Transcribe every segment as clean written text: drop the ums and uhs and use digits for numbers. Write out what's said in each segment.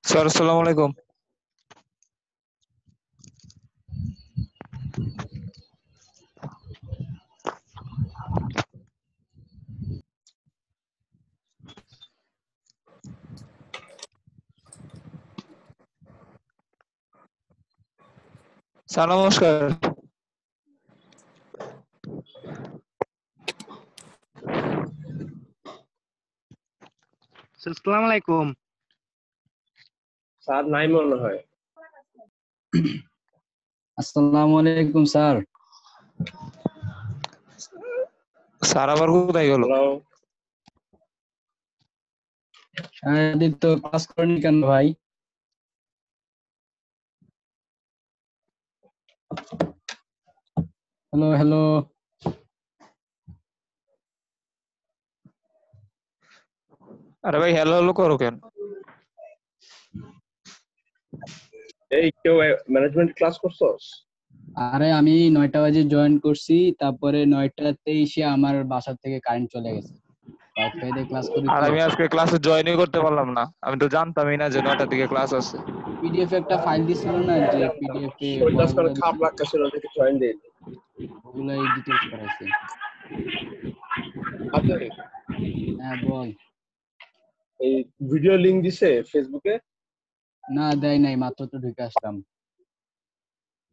Sir আসসালামু আলাইকুম। Sir নমস্কার। আসসালামু আলাইকুম। স্যার নাই মনে হয়। আসসালামু আলাইকুম স্যার। স্যার আবার কোথায় গেল? হ্যালো, আদিত্য ক্লাস করেনি কেন ভাই? Hello hello. আরে ভাই হ্যালো হ্যালো করো কেন? এই কেউ ম্যানেজমেন্ট ক্লাস করছস? আরে আমি 9টা বাজে জয়েন করছি, তারপরে 9টা 23-এ আমার বাসা থেকে কারেন্ট চলে গেছে। ওয়াইফাই দিয়ে ক্লাস করি আর তো। আমি আজকে ক্লাসে জয়েনই করতে পারলাম না। আমি তো জানতামই না যে 9টার দিকে ক্লাস আছে। পিডিএফ একটা ফাইল দিছিল না, যে পিডিএফ এ ওইটাস করে পড়াগুলো খাপ রাখতেছিল দেখে জয়েন দেই। ওগুলো এই ডিটেইলস করাইছে। আচ্ছা, হ্যাঁ বল। এই ভিডিও লিংক দিছে ফেসবুকে? না দেয় নাই, মাত্র তো ঢুকে আসলাম।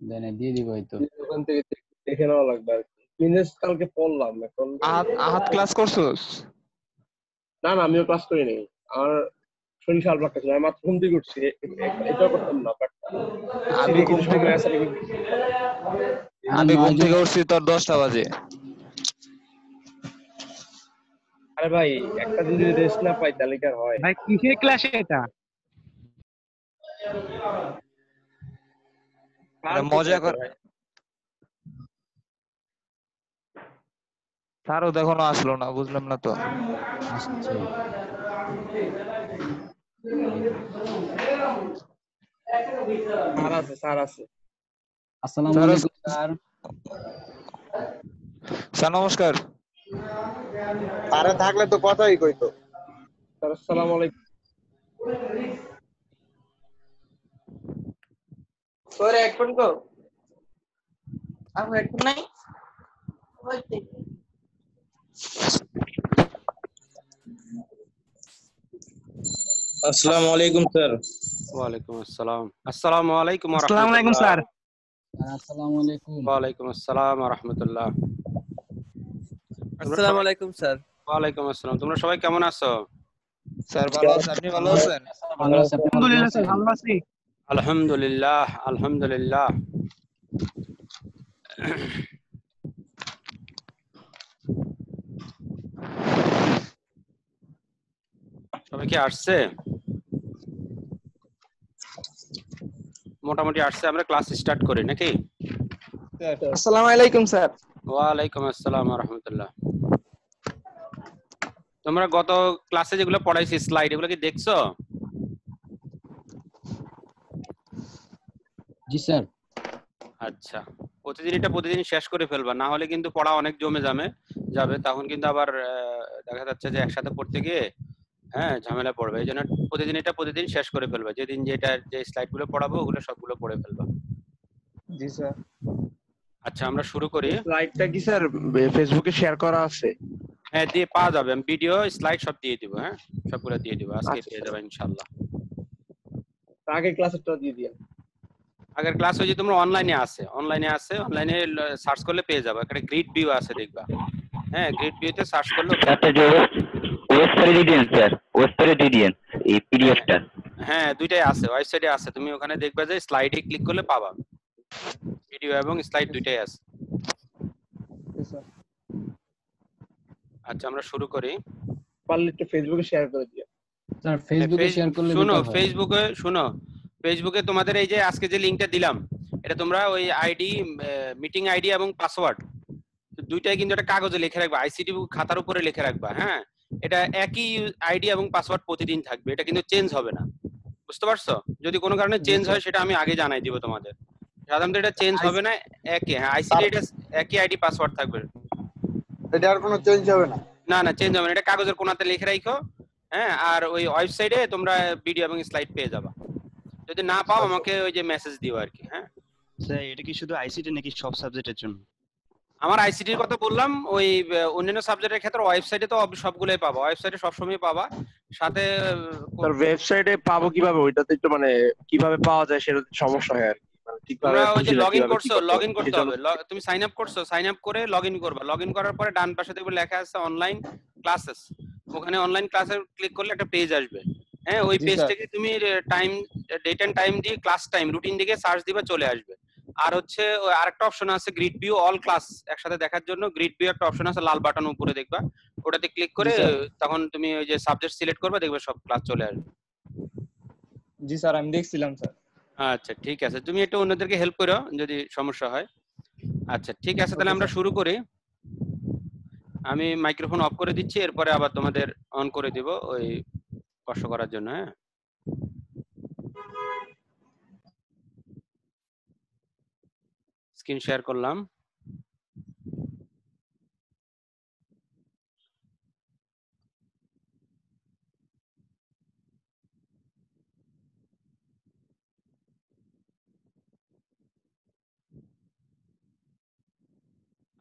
দেয় নাই, দিয়ে দিব হয়তো। ওখান থেকে দেখে নেওয়া লাগবে আর কি। ফিনেস কালকে পড়লাম এখন। আহাত ক্লাস করছস? না না, আমিও ক্লাস করি নাই। আমার শরীর খারাপ লাগতেছিল, আমি মাত্র ঘুম থেকে উঠছি। এটাও করতাম না, বাট আমি ঘুম থেকে উঠছি তোর 10টা বাজে। আরে ভাই, একটা দিন যদি রেস্ট না পাই তাহলে কি আর হয়? ভাই কিসের ক্লাসে এটা? মজা কর। স্যারও দেখো না আসলো না, বুঝলাম না তো। আসছে। স্যার আছে। আসসালামু আলাইকুম স্যার। স্যার নমস্কার। আরে থাকলে তো কথাই কইতো। স্যার আসসালামু আলাইকুম। তোর হেডফোন কো? আর হেডফোন নাই? ওইতে। আসসালামু আলাইকুম স্যার। ওয়ালাইকুম আসসালাম। আসসালামু আলাইকুম ওয়া আসসালামু আলাইকুম স্যার। আসসালামু আলাইকুম। ওয়ালাইকুম আসসালাম ওয়া রাহমাতুল্লাহ। আসসালামু আলাইকুম স্যার। ওয়ালাইকুম আসসালাম। তোমরা সবাই কেমন আছো? স্যার ভালো আছেন, আপনি ভালো আছেন? ভালো আছি, আপনি ভালো আলহামদুলিল্লাহ আছেন? স্যার, ভালো আছি। আলহামদুলিল্লাহ আলহামদুলিল্লাহ। সবাই কি আসছে? মোটামুটি আসছে, আমরা ক্লাস স্টার্ট করি নাকি? আসসালামু আলাইকুম স্যার। ওয়ালাইকুম আসসালাম ওয়া রাহমাতুল্লাহ। তোমরা গত ক্লাসে যেগুলো পড়াইছি স্লাইড, এগুলো কি দেখছো? জি স্যার। আচ্ছা, প্রতিদিন শেষ করে ফেলবা, না হলে কিন্তু পড়া অনেক জমে যাবে, তখন কিন্তু আবার দেখা যাচ্ছে যে একসাথে পড়তে গিয়ে ঝামেলা পড়বে। এই জন্য প্রতিদিন শেষ করে ফেলবা। যেদিন যে স্লাইড গুলো পড়াবো ওগুলো সবগুলো পড়ে ফেলবা। জি স্যার। আচ্ছা আমরা শুরু করি। স্লাইডটা কি স্যার ফেসবুকে শেয়ার করা আছে? হ্যাঁ দিয়ে পাওয়া যাবে, আমি ভিডিও স্লাইড সব দিয়ে দিব। হ্যাঁ সবগুলো দিয়ে দিব, আজকে পেয়ে যাবে ইনশাআল্লাহ। আগে ক্লাসেরটা দিয়ে দিও। আগের ক্লাস ওই যে তোমরা অনলাইনে অনলাইনে সার্চ করলে পেয়ে যাবে। একটা গ্রিড ভিউ আছে দেখবা। হ্যাঁ গ্রিড ভিউতে সার্চ করলে ওয়েবসাইটে দিয়ে দিন স্যার, ওয়েবসাইটে দিয়ে দিন এই পিডিএফটা। হ্যাঁ দুইটাই আছে, ওয়েবসাইটে আছে। তুমি ওখানে দেখবা যে স্লাইডে ক্লিক করলে পাবা, ভিডিও এবং স্লাইড দুইটাই আছে। আচ্ছা আমরা শুরু করি। পারলে একটু ফেসবুকে শেয়ার করে দিও। স্যার ফেসবুকে শেয়ার করলে ফেসবুকে তোমাদের এই যে আজকে যে লিংকটা দিলাম, এটা তোমরা ওই আইডি, মিটিং আইডি এবং পাসওয়ার্ড দুইটাই কিন্তু একটা কাগজে লিখে রাখবা, আইসিটি খাতার উপরে লিখে রাখবা। হ্যাঁ এটা একই আইডি এবং পাসওয়ার্ড প্রতিদিন থাকবে, এটা কিন্তু চেঞ্জ হবে না। বুঝতে পারছো? যদি কোনো কারণে চেঞ্জ হয় সেটা আমি আগে জানাই দিব তোমাদের। সাধারণত এটা চেঞ্জ হবে না, একই। হ্যাঁ আইসিটি এটা একই আইডি পাসওয়ার্ড থাকবে। এটা আর কোনো চেঞ্জ হবে না? না না, চেঞ্জ হবে না, এটা কাগজের কোণাতে লিখে রাখো। হ্যাঁ, আর ওই ওয়েবসাইটে তোমরা ভিডিও এবং স্লাইড পেয়ে যাবা। যদি না পাও আমাকে ওই যে মেসেজ দিও আর কি। হ্যাঁ স্যার এটা কি শুধু আইসিটি নাকি সব সাবজেক্টের জন্য? আমার আইসিটির কথা বললাম, ওই অন্যান্য সাবজেক্টের ক্ষেত্রে ওয়েবসাইটে তো সবগুলোই পাবা, ওয়েবসাইটে সবসময় পাবা। সাথে স্যার ওয়েবসাইটে পাবো কিভাবে? ওইটাতে একটু মানে কিভাবে পাওয়া যায় সেটা সমস্যা হয় আর কি, মানে ঠিকভাবে তোমরা ওই যে বুঝি না লগইন কিভাবে কি করছো, করতে লগইন হবে। করতে সেজন্য হবে। তুমি সাইন আপ করছো, সাইন আপ করে লগইন করবা। লগইন করার পরে ডান পাশে দেখবে লেখা আছে অনলাইন ক্লাসেস, ওখানে অনলাইন ক্লাসে ক্লিক করলে একটা পেজ আসবে। হ্যাঁ, ওই জি পেজ স্যার। থেকে তুমি টাইম, ডেট এন্ড টাইম দিয়ে ক্লাস টাইম রুটিন দিকে সার্চ দিবে, চলে আসবে। আর হচ্ছে ওই আরেকটা অপশন আছে গ্রিড ভিউ অল ক্লাস একসাথে দেখার জন্য, গ্রিড ভিউ একটা অপশন আছে লাল বাটন উপরে দেখবা, ওটাতে ক্লিক করে জি স্যার। তখন তুমি ওই যে সাবজেক্ট সিলেক্ট করবে, দেখবে সব ক্লাস চলে আসবে। জি স্যার, আমি দেখছিলাম স্যার। আচ্ছা ঠিক আছে, তুমি একটু অন্যদেরকে হেল্প করো যদি সমস্যা হয়। আচ্ছা ঠিক আছে, তাহলে ওকে আমরা স্যার। শুরু করি। আমি মাইক্রোফোন অফ করে দিচ্ছি, এরপরে আবার তোমাদের অন করে দিব ওই কষ্ট করার জন্য। হ্যাঁ, স্ক্রিন শেয়ার করলাম।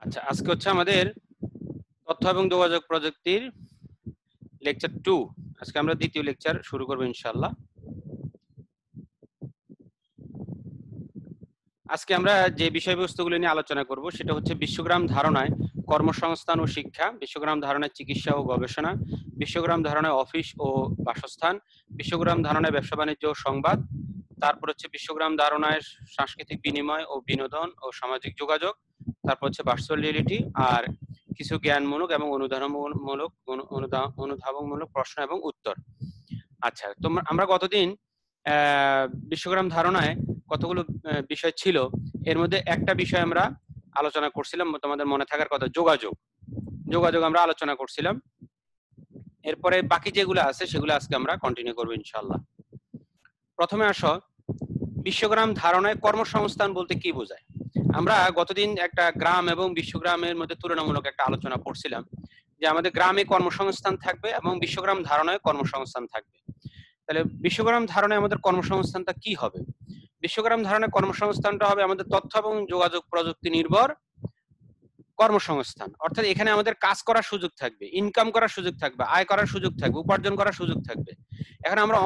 আচ্ছা, আজকে হচ্ছে আমাদের তথ্য এবং যোগাযোগ প্রযুক্তির লেকচার 2। আজকে আমরা দ্বিতীয় লেকচার শুরু করব ইনশাআল্লাহ। আজকে আমরা যে বিষয়বস্তুগুলো নিয়ে আলোচনা করব সেটা হচ্ছে বিশ্বগ্রাম ধারণায় কর্মসংস্থান ও শিক্ষা, বিশ্বগ্রাম ধারণায় চিকিৎসা ও গবেষণা, বিশ্বগ্রাম ধারণায় অফিস ও বাসস্থান, বিশ্বগ্রাম ধারণায় ব্যবসা বাণিজ্য ও সংবাদ, তারপর হচ্ছে বিশ্বগ্রাম ধারণায় সাংস্কৃতিক বিনিময় ও বিনোদন ও সামাজিক যোগাযোগ, তারপর হচ্ছে ভার্চুয়াল রিয়েলিটি, আর কিছু জ্ঞানমূলক এবং অনুধাবনমূলক প্রশ্ন এবং উত্তর। আচ্ছা, আমরা গতদিন বিশ্বগ্রাম ধারণায় কতগুলো বিষয় ছিল, এর মধ্যে একটা বিষয় আমরা আলোচনা করছিলাম, তোমাদের মনে থাকার কথা, যোগাযোগ। যোগাযোগ আমরা আলোচনা করছিলাম। এরপরে বাকি যেগুলো আছে সেগুলো আজকে আমরা কন্টিনিউ করবো ইনশাআল্লাহ। প্রথমে আসো, বিশ্বগ্রাম ধারণায় কর্মসংস্থান বলতে কি বোঝায়। আমরা গতদিন একটা গ্রাম এবং বিশ্বগ্রামের মধ্যে তুলনামূলক একটা আলোচনা করছিলাম যে আমাদের গ্রামে কর্মসংস্থান থাকবে এবং বিশ্বগ্রাম ধারণায় কর্মসংস্থান থাকবে। তাহলে বিশ্বগ্রাম ধারণায় আমাদের কর্মসংস্থানটা কি হবে? বিশ্বগ্রাম ধারণায় কর্মসংস্থানটা হবে আমাদের তথ্য এবং যোগাযোগ প্রযুক্তি নির্ভর কর্মসংস্থান। অর্থাৎ এখানে আমাদের কাজ করার সুযোগ থাকবে, ইনকাম করার সুযোগ থাকবে, আয় করার সুযোগ থাকবে, উপার্জন করার সুযোগ থাকবে। এখন আমরা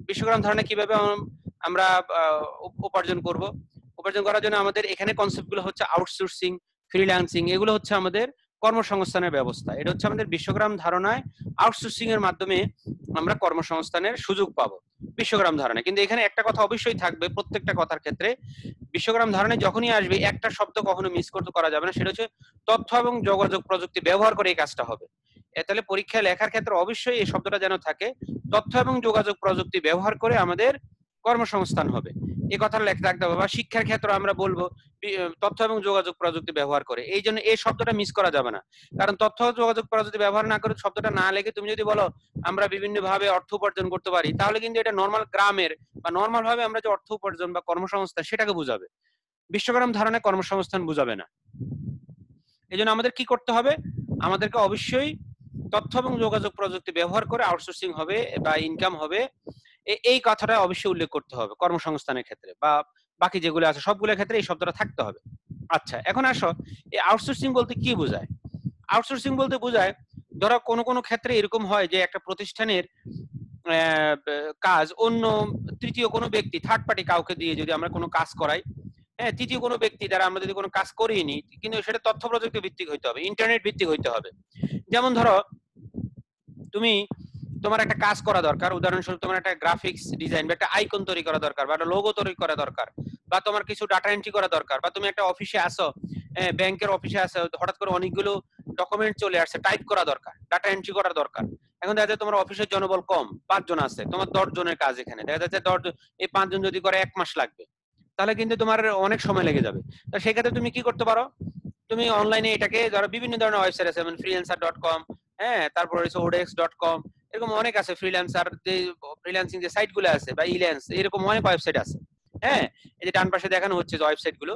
বিশ্বগ্রাম ধারণায় কিভাবে আমরা উপার্জন করব? উপার্জন করার জন্য আমাদের এখানে কনসেপ্টগুলো হচ্ছে আউটসোর্সিং, ফ্রিল্যান্সিং, এগুলো হচ্ছে আমাদের কর্মসংস্থানের ব্যবস্থা। এটা হচ্ছে আমাদের বিশ্বগ্রাম ধারণায় আউটসোর্সিং এর মাধ্যমে আমরা কর্মসংস্থানের সুযোগ পাবো বিশ্বগ্রাম ধারণায়। কিন্তু এখানে একটা কথা অবশ্যই থাকবে প্রত্যেকটা কথার ক্ষেত্রে, বিশ্বগ্রাম ধারণায় যখনই আসবে একটা শব্দ কখনো মিস করতে করা যাবে না, সেটা হচ্ছে তথ্য এবং যোগাযোগ প্রযুক্তি ব্যবহার করে এই কাজটা হবে। তাহলে পরীক্ষায় লেখার ক্ষেত্রে অবশ্যই এই শব্দটা যেন থাকে, তথ্য এবং যোগাযোগ প্রযুক্তি ব্যবহার করে আমাদের কর্মসংস্থান হবে, এই কথাটা লেখা রাখতে হবে। বা শিক্ষার ক্ষেত্রে আমরা বলবো তথ্য এবং যোগাযোগ প্রযুক্তি ব্যবহার করে, এই জন্য এই শব্দটা মিস করা যাবে না। কারণ তথ্য যোগাযোগ প্রযুক্তি ব্যবহার না করে শব্দটা না লেগে তুমি যদি বলো আমরা বিভিন্ন ভাবে অর্থ উপার্জন করতে পারি, তাহলে কিন্তু এটা নর্মাল গ্রামের বা নর্মাল ভাবে আমরা যে অর্থ উপার্জন বা কর্মসংস্থান সেটাকে বুঝাবে, বিশ্বগ্রাম ধারণায় কর্মসংস্থান বুঝাবে না। এই জন্য আমাদের কি করতে হবে? আমাদেরকে অবশ্যই তথ্য এবং যোগাযোগ প্রযুক্তি ব্যবহার করে আউটসোর্সিং হবে বা ইনকাম হবে, এই কথাটা অবশ্যই উল্লেখ করতে হবে কর্মসংস্থানের ক্ষেত্রে, বা বাকি যেগুলো আছে সবগুলোর ক্ষেত্রে এই শব্দটা থাকতে হবে। আচ্ছা, এখন আসো, এই আউটসোর্সিং বলতে কি বোঝায়? আউটসোর্সিং বলতে বোঝায়, ধরো কোনো কোনো ক্ষেত্রে এরকম হয় যে একটা প্রতিষ্ঠানের কাজ অন্য তৃতীয় কোনো ব্যক্তি, থার্ড পার্টি কাউকে দিয়ে যদি আমরা কোনো কাজ করাই, হ্যাঁ, তৃতীয় কোনো ব্যক্তি দ্বারা আমরা যদি কোনো কাজ করিয়ে নিই, কিন্তু সেটা তথ্য প্রযুক্তি ভিত্তিক হইতে হবে, ইন্টারনেট ভিত্তিক হইতে হবে। যেমন ধরো তোমার একটা কাজ করা দরকার, উদাহরণস্বরূপ তোমার একটা গ্রাফিক্স ডিজাইন বা একটা আইকন তৈরি করা দরকার, বা একটা লোগো তৈরি করা দরকার, বা তোমার কিছু ডাটা এন্ট্রি করা দরকার, বা তুমি একটা অফিসে আসো, ব্যাংকের অফিসে আসো, হঠাৎ করে অনেকগুলো ডকুমেন্ট চলে আসছে, টাইপ করা দরকার, ডাটা এন্ট্রি করা দরকার। এখন দেখা যায় তোমার অফিসের জনবল কম, 5 জন আছে, তোমার 10 জনের কাজ, এখানে দেখা যাচ্ছে 10 এই 5 জন যদি করে 1 মাস লাগবে, তাহলে কিন্তু তোমার অনেক সময় লেগে যাবে। তো সেক্ষেত্রে তুমি কি করতে পারো? তুমি অনলাইনে এটাকে, ধরো বিভিন্ন ধরনের ওয়েবসাইট আছে, যেমন freelancer.com, হ্যাঁ, তারপর হচ্ছে odex.com, এরকম অনেক আছে, ফ্রিল্যান্সার যে ফ্রিল্যান্সিং যে সাইটগুলো আছে, বা ইল্যান্স, এরকম অনেক ওয়েবসাইট আছে। হ্যাঁ, এই যে ডান পাশে দেখানো হচ্ছে যে ওয়েবসাইটগুলো,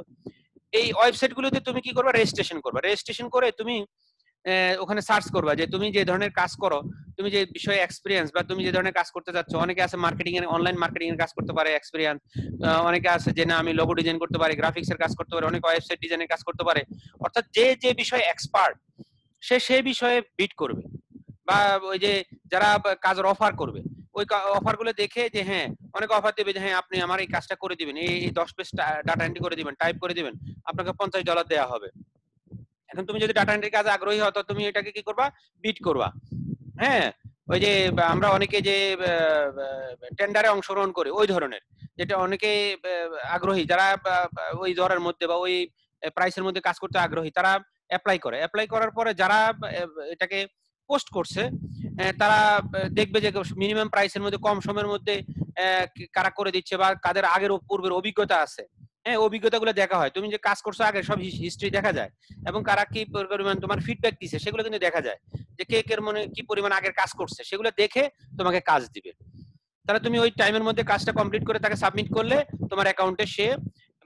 এই ওয়েবসাইটগুলোতে তুমি কি করবে? রেজিস্ট্রেশন করবে। রেজিস্ট্রেশন করে তুমি ওখানে সার্চ করবা যে তুমি যে ধরনের কাজ করো, তুমি যে বিষয়ে এক্সপিরিয়েন্স বা তুমি যে ধরনের কাজ করতে যাচ্ছ। অনেকে আছে মার্কেটিং এর, অনলাইন মার্কেটিং এর কাজ করতে পারে এক্সপিরিয়েন্স, অনেকে আছে যে না আমি লোগো ডিজাইন করতে পারি, গ্রাফিক্স এর কাজ করতে পারে, অনেকে ওয়েবসাইট ডিজাইনের কাজ করতে পারে। অর্থাৎ যে যে বিষয়ে এক্সপার্ট সে সেই বিষয়ে বিট করবে, বা ওই যে যারা কাজের অফার করবে ওই অফার গুলো দেখে যে হ্যাঁ অনেকে অফার দেবে যে হ্যাঁ আপনি আমার এই কাজটা করে দিবেন, এই 10 পেজ ডাটা এন্ট্রি করে দিবেন, টাইপ করে দিবেন, আপনাকে $50 দেওয়া হবে। এখন তুমি যদি ডাটা এন্ট্রি কাজে আগ্রহী হও তো তুমি এটাকে কি করবা, বিট করবা। হ্যাঁ, ওই যে আমরা অনেকে যে টেন্ডারে অংশগ্রহণ করি ওই ধরনের, যেটা অনেকে আগ্রহী যারা ওই দরের মধ্যে বা ওই প্রাইসের মধ্যে কাজ করতে আগ্রহী তারা অ্যাপ্লাই করে। অ্যাপ্লাই করার পরে যারা এটাকে পোস্ট করছে তারা দেখবে যে মিনিমাম প্রাইসের মধ্যে কম সময়ের মধ্যে কারা করে দিচ্ছে বা কাদের আগের পূর্বের অভিজ্ঞতা আছে, হ্যাঁ অভিজ্ঞতাগুলো দেখা হয়। তুমি যে কাজ করছো আগে সব হিস্ট্রি দেখা যায়, এবং কারা কি পরিমাণ তোমার ফিডব্যাক দিছে সেগুলো কিন্তু দেখা যায়, যে কে কে মনে কি পরিমাণ আগের কাজ করছে সেগুলো দেখে তোমাকে কাজ দিবে। তাহলে তুমি ওই টাইমের মধ্যে কাজটা কমপ্লিট করে তাকে সাবমিট করলে তোমার অ্যাকাউন্টে সে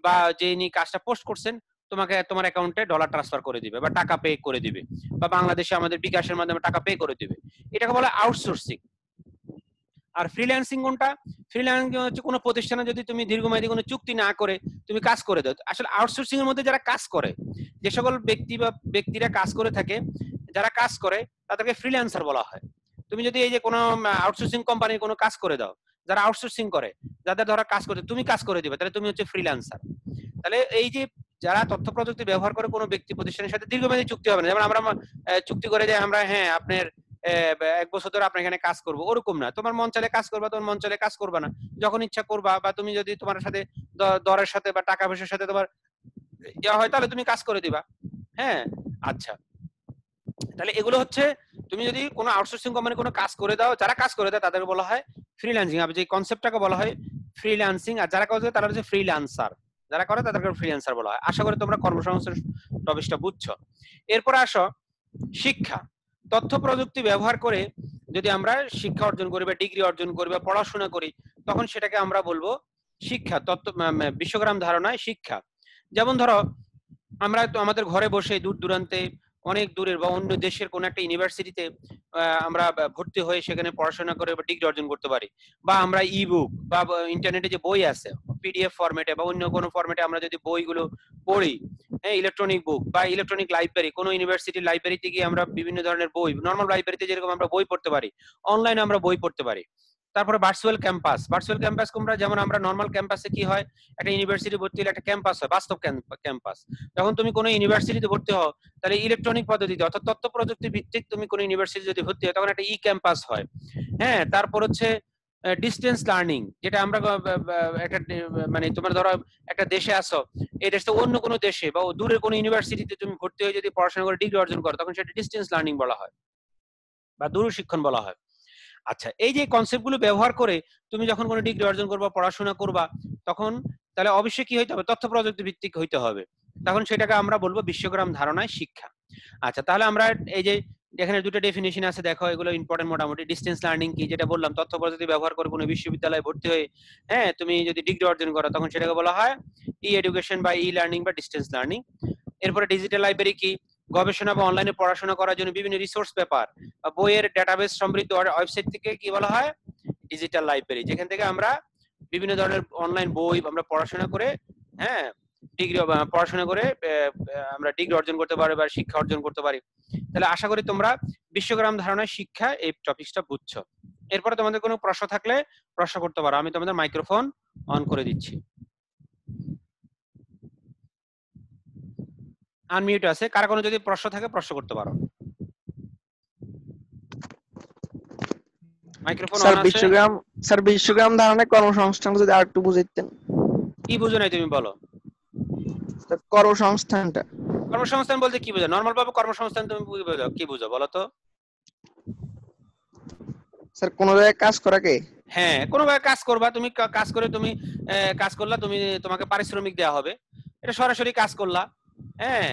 বা যিনি কাজটা পোস্ট করছেন তোমাকে তোমার অ্যাকাউন্টে ডলার ট্রান্সফার করে দিবে বা টাকা পে করে দিবে, বা বাংলাদেশে আমাদের বিকাশের মাধ্যমে টাকা পে করে দিবে। এটাকে বলে আউটসোর্সিং। আর ফ্রিল্যান্সিং কোনটা? ফ্রিল্যান্সিং হচ্ছে কোনো প্রতিষ্ঠানে যদি তুমি দীর্ঘমেয়াদী কোনো চুক্তি না করে তুমি কাজ করে দাও। আসলে আউটসোর্সিং এর মধ্যে যারা কাজ করে, যে সকল ব্যক্তি বা ব্যক্তিরা কাজ করে থাকে, যারা কাজ করে তাদেরকে ফ্রিল্যান্সার বলা হয়। তুমি যদি এই যে কোনো আউটসোর্সিং কোম্পানির কোনো কাজ করে দাও, যারা আউটসোর্সিং করে, যাদের ধরা কাজ করতে তুমি কাজ করে দিবে, তাহলে তুমি হচ্ছে ফ্রিল্যান্সার। তাহলে এই যে যারা তথ্য প্রযুক্তি ব্যবহার করে কোনো ব্যক্তি প্রতিষ্ঠানের সাথে দীর্ঘমেয়াদী চুক্তি হবে না, যেমন আমরা চুক্তি করে যে আমরা হ্যাঁ আপনার 1 বছর ধরে আপনার এখানে কাজ করবো, ওরকম না। তোমার মন চাইলে কাজ করবা, তোমার মন চাইলে কাজ করবা না, যখন ইচ্ছা করবা। বা তুমি যদি তোমার সাথে দরের সাথে বা টাকা পয়সার সাথে তোমার দেওয়া হয় তাহলে তুমি কাজ করে দিবা। হ্যাঁ, আচ্ছা, তাহলে এগুলো হচ্ছে তুমি যদি কোনো আউটসোর্সিং কোম্পানি কোনো কাজ করে দাও, যারা কাজ করে দেয় তাদের বলা হয় ফ্রিল্যান্সিং। আপনি যে কনসেপ্টটাকে বলা হয় ফ্রিল্যান্সিং, আর যারা কাজ করে তারা হচ্ছে ফ্রিল্যান্সার, যারা করে তাদেরকে ফ্রিল্যান্সার বলা হয়। আশা করি তোমরা কর্মসংস্থান টপিকটা বুঝছো। এরপর আসো শিক্ষা। তথ্য প্রযুক্তি ব্যবহার করে যদি আমরা শিক্ষা অর্জন করি বা ডিগ্রি অর্জন করি বা পড়াশোনা করি, তখন সেটাকে আমরা বলবো শিক্ষা। তথ্য বিশ্বগ্রাম ধারণায় শিক্ষা। যেমন ধরো আমরা তো আমাদের ঘরে বসে দূর দূরান্তে অনেক দূরের বা অন্য দেশের কোন একটা ইউনিভার্সিটিতে আমরা ভর্তি হয়ে সেখানে পড়াশোনা করে বা ডিগ্রি অর্জন করতে পারি। বা আমরা ইবুক বা ইন্টারনেটে যে বই আছে পিডিএফ ফরম্যাটে বা অন্য কোনো ফরম্যাটে আমরা যদি বইগুলো পড়ি, হ্যাঁ ইলেকট্রনিক বুক বা ইলেকট্রনিক লাইব্রেরি, কোনো ইউনিভার্সিটির লাইব্রেরিতে গিয়ে আমরা বিভিন্ন ধরনের বই, নর্মাল লাইব্রেরিতে যেরকম আমরা বই পড়তে পারি, অনলাইনে আমরা বই পড়তে পারি। তারপরে ভার্চুয়াল ক্যাম্পাস। ভার্চুয়াল ক্যাম্পাস তোমরা যেমন আমরা নর্মাল ক্যাম্পাসে কি হয়, একটা ইউনিভার্সিটি ভর্তি হলে একটা ক্যাম্পাস হয়, বাস্তব ক্যাম্পাস। যখন তুমি কোনো ইউনিভার্সিটিতে ভর্তি হও তাহলে ইলেকট্রনিক পদ্ধতিতে অর্থাৎ তথ্য প্রযুক্তি ভিত্তিক তুমি কোনো ইউনিভার্সিটি যদি ভর্তি হয় তখন একটা ই ক্যাম্পাস হয়। হ্যাঁ, তারপর হচ্ছে ডিস্টেন্স লার্নিং, যেটা আমরা একটা মানে তোমার ধরো একটা দেশে আসো, এই দেশে অন্য কোনো দেশে বা দূরের কোনো ইউনিভার্সিটিতে তুমি ভর্তি হয়ে যদি পড়াশোনা করে ডিগ্রি অর্জন করো তখন সেটা ডিস্টেন্স লার্নিং বলা হয় বা দূর শিক্ষণ বলা হয়। আচ্ছা, এই যে কনসেপ্টগুলো ব্যবহার করে তুমি যখন কোনো ডিগ্রি অর্জন করবা, পড়াশোনা করবা, তখন তাহলে অবশ্যই কি হইতে হবে, তথ্য প্রযুক্তি ভিত্তিক হইতে হবে। তখন সেটাকে আমরা বলবো বিশ্বগ্রাম ধারণায় শিক্ষা। আচ্ছা, তাহলে আমরা এই যে এখানে দুটো ডেফিনিশন আছে, দেখো এগুলো ইম্পর্টেন্ট মোটামুটি। ডিস্টেন্স লার্নিং কি, যেটা বললাম তথ্য প্রযুক্তি ব্যবহার করে কোনো বিশ্ববিদ্যালয়ে ভর্তি হয়ে হ্যাঁ তুমি যদি ডিগ্রি অর্জন করো তখন সেটাকে বলা হয় ই এডুকেশন বা ই লার্নিং বা ডিস্টেন্স লার্নিং। এরপরে ডিজিটাল লাইব্রেরি কি, গবেষণা বা অনলাইনে পড়াশোনা করার জন্য বিভিন্ন রিসোর্স পেপার বা বইয়ের ডেটাবেস সমৃদ্ধ ওয়েবসাইট থেকে কি বলা হয়, ডিজিটাল লাইব্রেরি, যেখান থেকে আমরা বিভিন্ন ধরনের অনলাইন বই আমরা পড়াশোনা করে হ্যাঁ ডিগ্রি পড়াশোনা করে আমরা ডিগ্রি অর্জন করতে পারি বা শিক্ষা অর্জন করতে পারি। তাহলে আশা করি তোমরা বিশ্বগ্রাম ধারণায় শিক্ষা এই টপিকটা বুঝছো। এরপরে তোমাদের কোনো প্রশ্ন থাকলে প্রশ্ন করতে পারো। আমি তোমাদের মাইক্রোফোন অন করে দিচ্ছি। আনমিউট আছে, কার কোনো যদি প্রশ্ন থাকে প্রশ্ন করতে পারো। মাইক্রোফোন অন আছে। স্যার বিশ্বগ্রাম ধারণায় কর্মসংস্থান যদি আরেকটু বুঝাইতেন। কি বুঝো নাই তুমি বলো? কর্মসংস্থানটা, কর্মসংস্থান বলতে কি বুঝো? নরমাল ভাবে কর্মসংস্থান তুমি কি বুঝো বলো তো? স্যার কোন জায়গায় কাজ করাকে? হ্যাঁ, কোনো ভাবে কাজ করবা, তুমি কাজ করে তুমি কাজ করলা, তুমি তোমাকে পারিশ্রমিক দেওয়া হবে, এটা সরাসরি কাজ করলা। হ্যাঁ,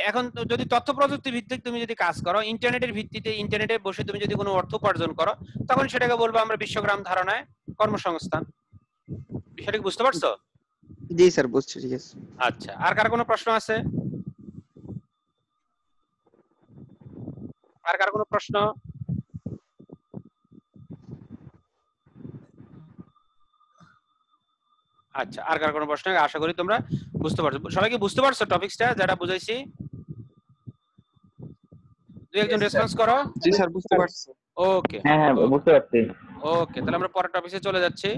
এখন যদি তথ্য প্রযুক্তি ভিত্তিক তুমি যদি কাজ করো, ইন্টারনেটের ভিত্তিতে ইন্টারনেটে বসে তুমি যদি কোনো অর্থ উপার্জন করো, তখন সেটাকে বলবো আমরা বিশ্বগ্রাম ধারণায় কর্মসংস্থান। বিষয়টা বুঝতে পারছো? জি স্যার বুঝছি, ঠিক আছে। আচ্ছা, আর কার কোনো প্রশ্ন আছে? আর কার কোনো প্রশ্ন? আচ্ছা, আর কার কোনো প্রশ্ন? আশা করি তোমরা বুঝতে পারছো। সবাই কি বুঝতে পারছো টপিকসটা যারা বুঝাইছি? দুই একজন রেসপন্স করো। জি স্যার, বুঝতে পারছি। ওকে হ্যাঁ হ্যাঁ বুঝতে পারছি। ওকে, তাহলে আমরা পরের টপিকে চলে যাচ্ছি।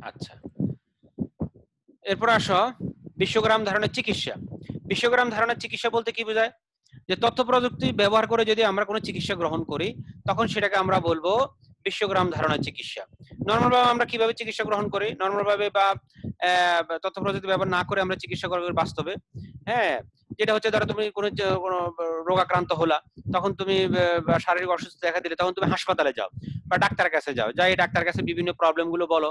আচ্ছা, এরপর আসো বিশ্বগ্রাম ধারণের চিকিৎসা। বিশ্বগ্রাম ধারণের চিকিৎসা বলতে কি বোঝায়? যে তথ্য প্রযুক্তি ব্যবহার করে যদি আমরা কোনো চিকিৎসা গ্রহণ করি তখন সেটাকে আমরা বলবো বিশ্বগ্রাম ধারণার চিকিৎসা। নর্মাল ভাবে আমরা কিভাবে চিকিৎসা গ্রহণ করি, নর্মাল ভাবে বা তথ্য প্রযুক্তি ব্যবহার না করে আমরা চিকিৎসা করি বাস্তবে। হ্যাঁ, যেটা হচ্ছে ধরো তুমি কোনো রোগাক্রান্ত হলা, তখন তুমি শারীরিক অসুস্থতা দেখা দিলে তখন তুমি হাসপাতালে যাও বা ডাক্তারের কাছে যাও, যাই ডাক্তারের কাছে বিভিন্ন প্রবলেম গুলো বলো,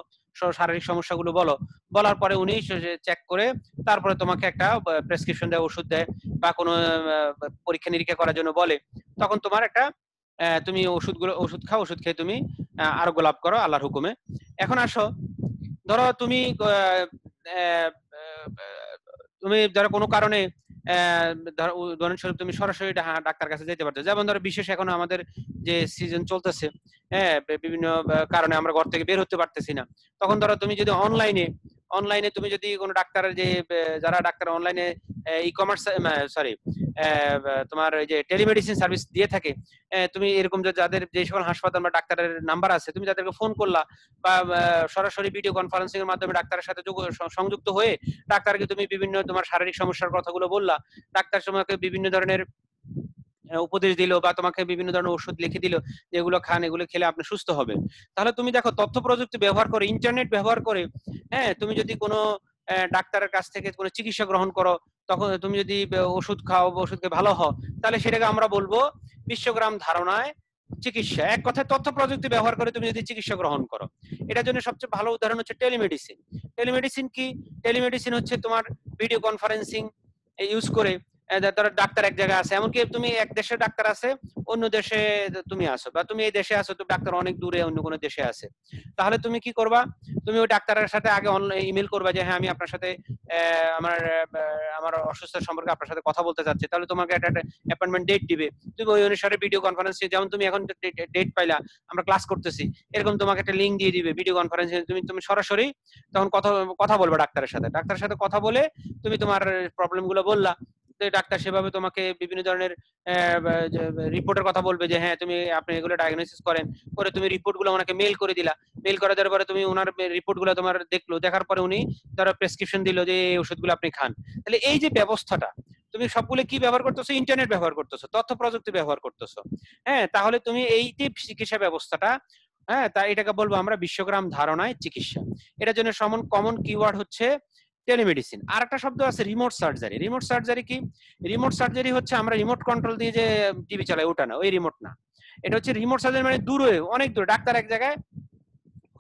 শারীরিক সমস্যাগুলো বলো, বলার পরে উনি চেক করে তারপরে তোমাকে একটা প্রেসক্রিপশন দেয়, ওষুধ দেয় বা কোনো পরীক্ষা নিরীক্ষা করার জন্য বলে, তখন তোমার একটা তুমি ওষুধ খাও, ওষুধ খেয়ে তুমি আরোগ্য লাভ করো আল্লাহর হুকুমে। এখন আসো, ধরো তুমি ধরো কোনো কারণে ধরো উদাহরণস্বরূপ তুমি সরাসরি ডাক্তার কাছে যেতে পারছো, যেমন ধরো বিশেষ এখন আমাদের যে সিজন চলতেছে, হ্যাঁ, বিভিন্ন কারণে আমরা ঘর থেকে বের হতে পারতেছি না, তখন ধরো তুমি যদি অনলাইনে তুমি যদি কোনো ডাক্তারের যে যারা ডাক্তার অনলাইনে ই কমার্স সরি তোমার এই যে টেলিমেডিসিন সার্ভিস দিয়ে থাকে, তুমি এরকম যাদের যে সকল হাসপাতাল বা ডাক্তারের নাম্বার আছে, তুমি যাদেরকে ফোন করলা বা সরাসরি ভিডিও কনফারেন্সিং এর মাধ্যমে ডাক্তারের সাথে সংযুক্ত হয়ে ডাক্তারকে তুমি বিভিন্ন তোমার শারীরিক সমস্যার কথাগুলো বললা, ডাক্তার তোমাকে বিভিন্ন ধরনের উপদেশ দিল বা তোমাকে বিভিন্ন ধরনের ওষুধ লিখে দিল, যেগুলো খান, এগুলো খেলে আপনি সুস্থ হবেন। তাহলে তুমি দেখো তথ্য প্রযুক্তি ব্যবহার করে, ইন্টারনেট ব্যবহার করে, হ্যাঁ, তুমি যদি কোনো ডাক্তারের কাছ থেকে কোনো চিকিৎসা গ্রহণ করো, তখন তুমি যদি ওষুধ খাও, ওষুধ খেয়ে ভালো হও, তাহলে সেটাকে আমরা বলবো বিশ্বগ্রাম ধারণায় চিকিৎসা। এক কথায় তথ্য প্রযুক্তি ব্যবহার করে তুমি যদি চিকিৎসা গ্রহণ করো। এটার জন্য সবচেয়ে ভালো উদাহরণ হচ্ছে টেলিমেডিসিন। টেলিমেডিসিন কি? টেলিমেডিসিন হচ্ছে তোমার ভিডিও কনফারেন্সিং ইউজ করে, ধরো ডাক্তার এক জায়গায় আছে, এমনকি তুমি এক দেশের ডাক্তার আছে, অন্য দেশে তুমি আসো, বা তুমি এই দেশে আসো, তো ডাক্তার অনেক দূরে অন্য কোনো দেশে আছে, তাহলে তুমি কি করবা? তুমি ওই ডাক্তারের সাথে আগে অনলাইন ইমেল করবা যে হ্যাঁ আমি আপনার সাথে আমার অসুস্থতা সম্পর্কে আপনার সাথে কথা বলতে চাচ্ছি, তাহলে তোমাকে একটা অ্যাপয়েন্টমেন্ট ডেট দিবে, তুমি ওই অনুসারে ভিডিও কনফারেন্সে, যেমন তুমি এখন ডেট পাইলা আমরা ক্লাস করতেছি, এরকম তোমাকে একটা লিঙ্ক দিয়ে দিবে ভিডিও কনফারেন্সে, তুমি সরাসরি তখন কথা বলবে ডাক্তারের সাথে কথা বলে তুমি তোমার প্রবলেম গুলো বললা, ডাক্তার সেভাবে তোমাকে বিভিন্ন ধরনের রিপোর্টের কথা বলবে যে হ্যাঁ আপনি এগুলো ডায়াগনোসিস করেন, করে তুমি রিপোর্ট গুলো ওনাকে মেল করে দিলা, মেল করে দেওয়ার পরে তুমি ওনার রিপোর্ট গুলো তোমার দেখলো, দেখার পরে উনি ধরো প্রেসক্রিপশন দিল যে এই ওষুধগুলো আপনি খান। তাহলে এই যে ব্যবস্থাটা তুমি সবগুলো কি ব্যবহার করতেছো? ইন্টারনেট ব্যবহার করতেছো, তথ্য প্রযুক্তি ব্যবহার করতেছো। হ্যাঁ, তাহলে তুমি এই যে চিকিৎসা ব্যবস্থাটা, হ্যাঁ, তা এটাকে বলবো আমরা বিশ্বগ্রাম ধারণায় চিকিৎসা। এটার জন্য কমন কিওয়ার্ড হচ্ছে টেলিমেডিসিন। আর একটা শব্দ আছে রিমোট সার্জারি। রিমোট সার্জারি কি? রিমোট সার্জারি হচ্ছে আমরা রিমোট কন্ট্রোল দিয়ে যে টিভি চালাই ওটা না, ওই রিমোট না। এটা হচ্ছে রিমোট সার্জারি মানে দূরে, অনেক দূরে, ডাক্তার এক জায়গায়,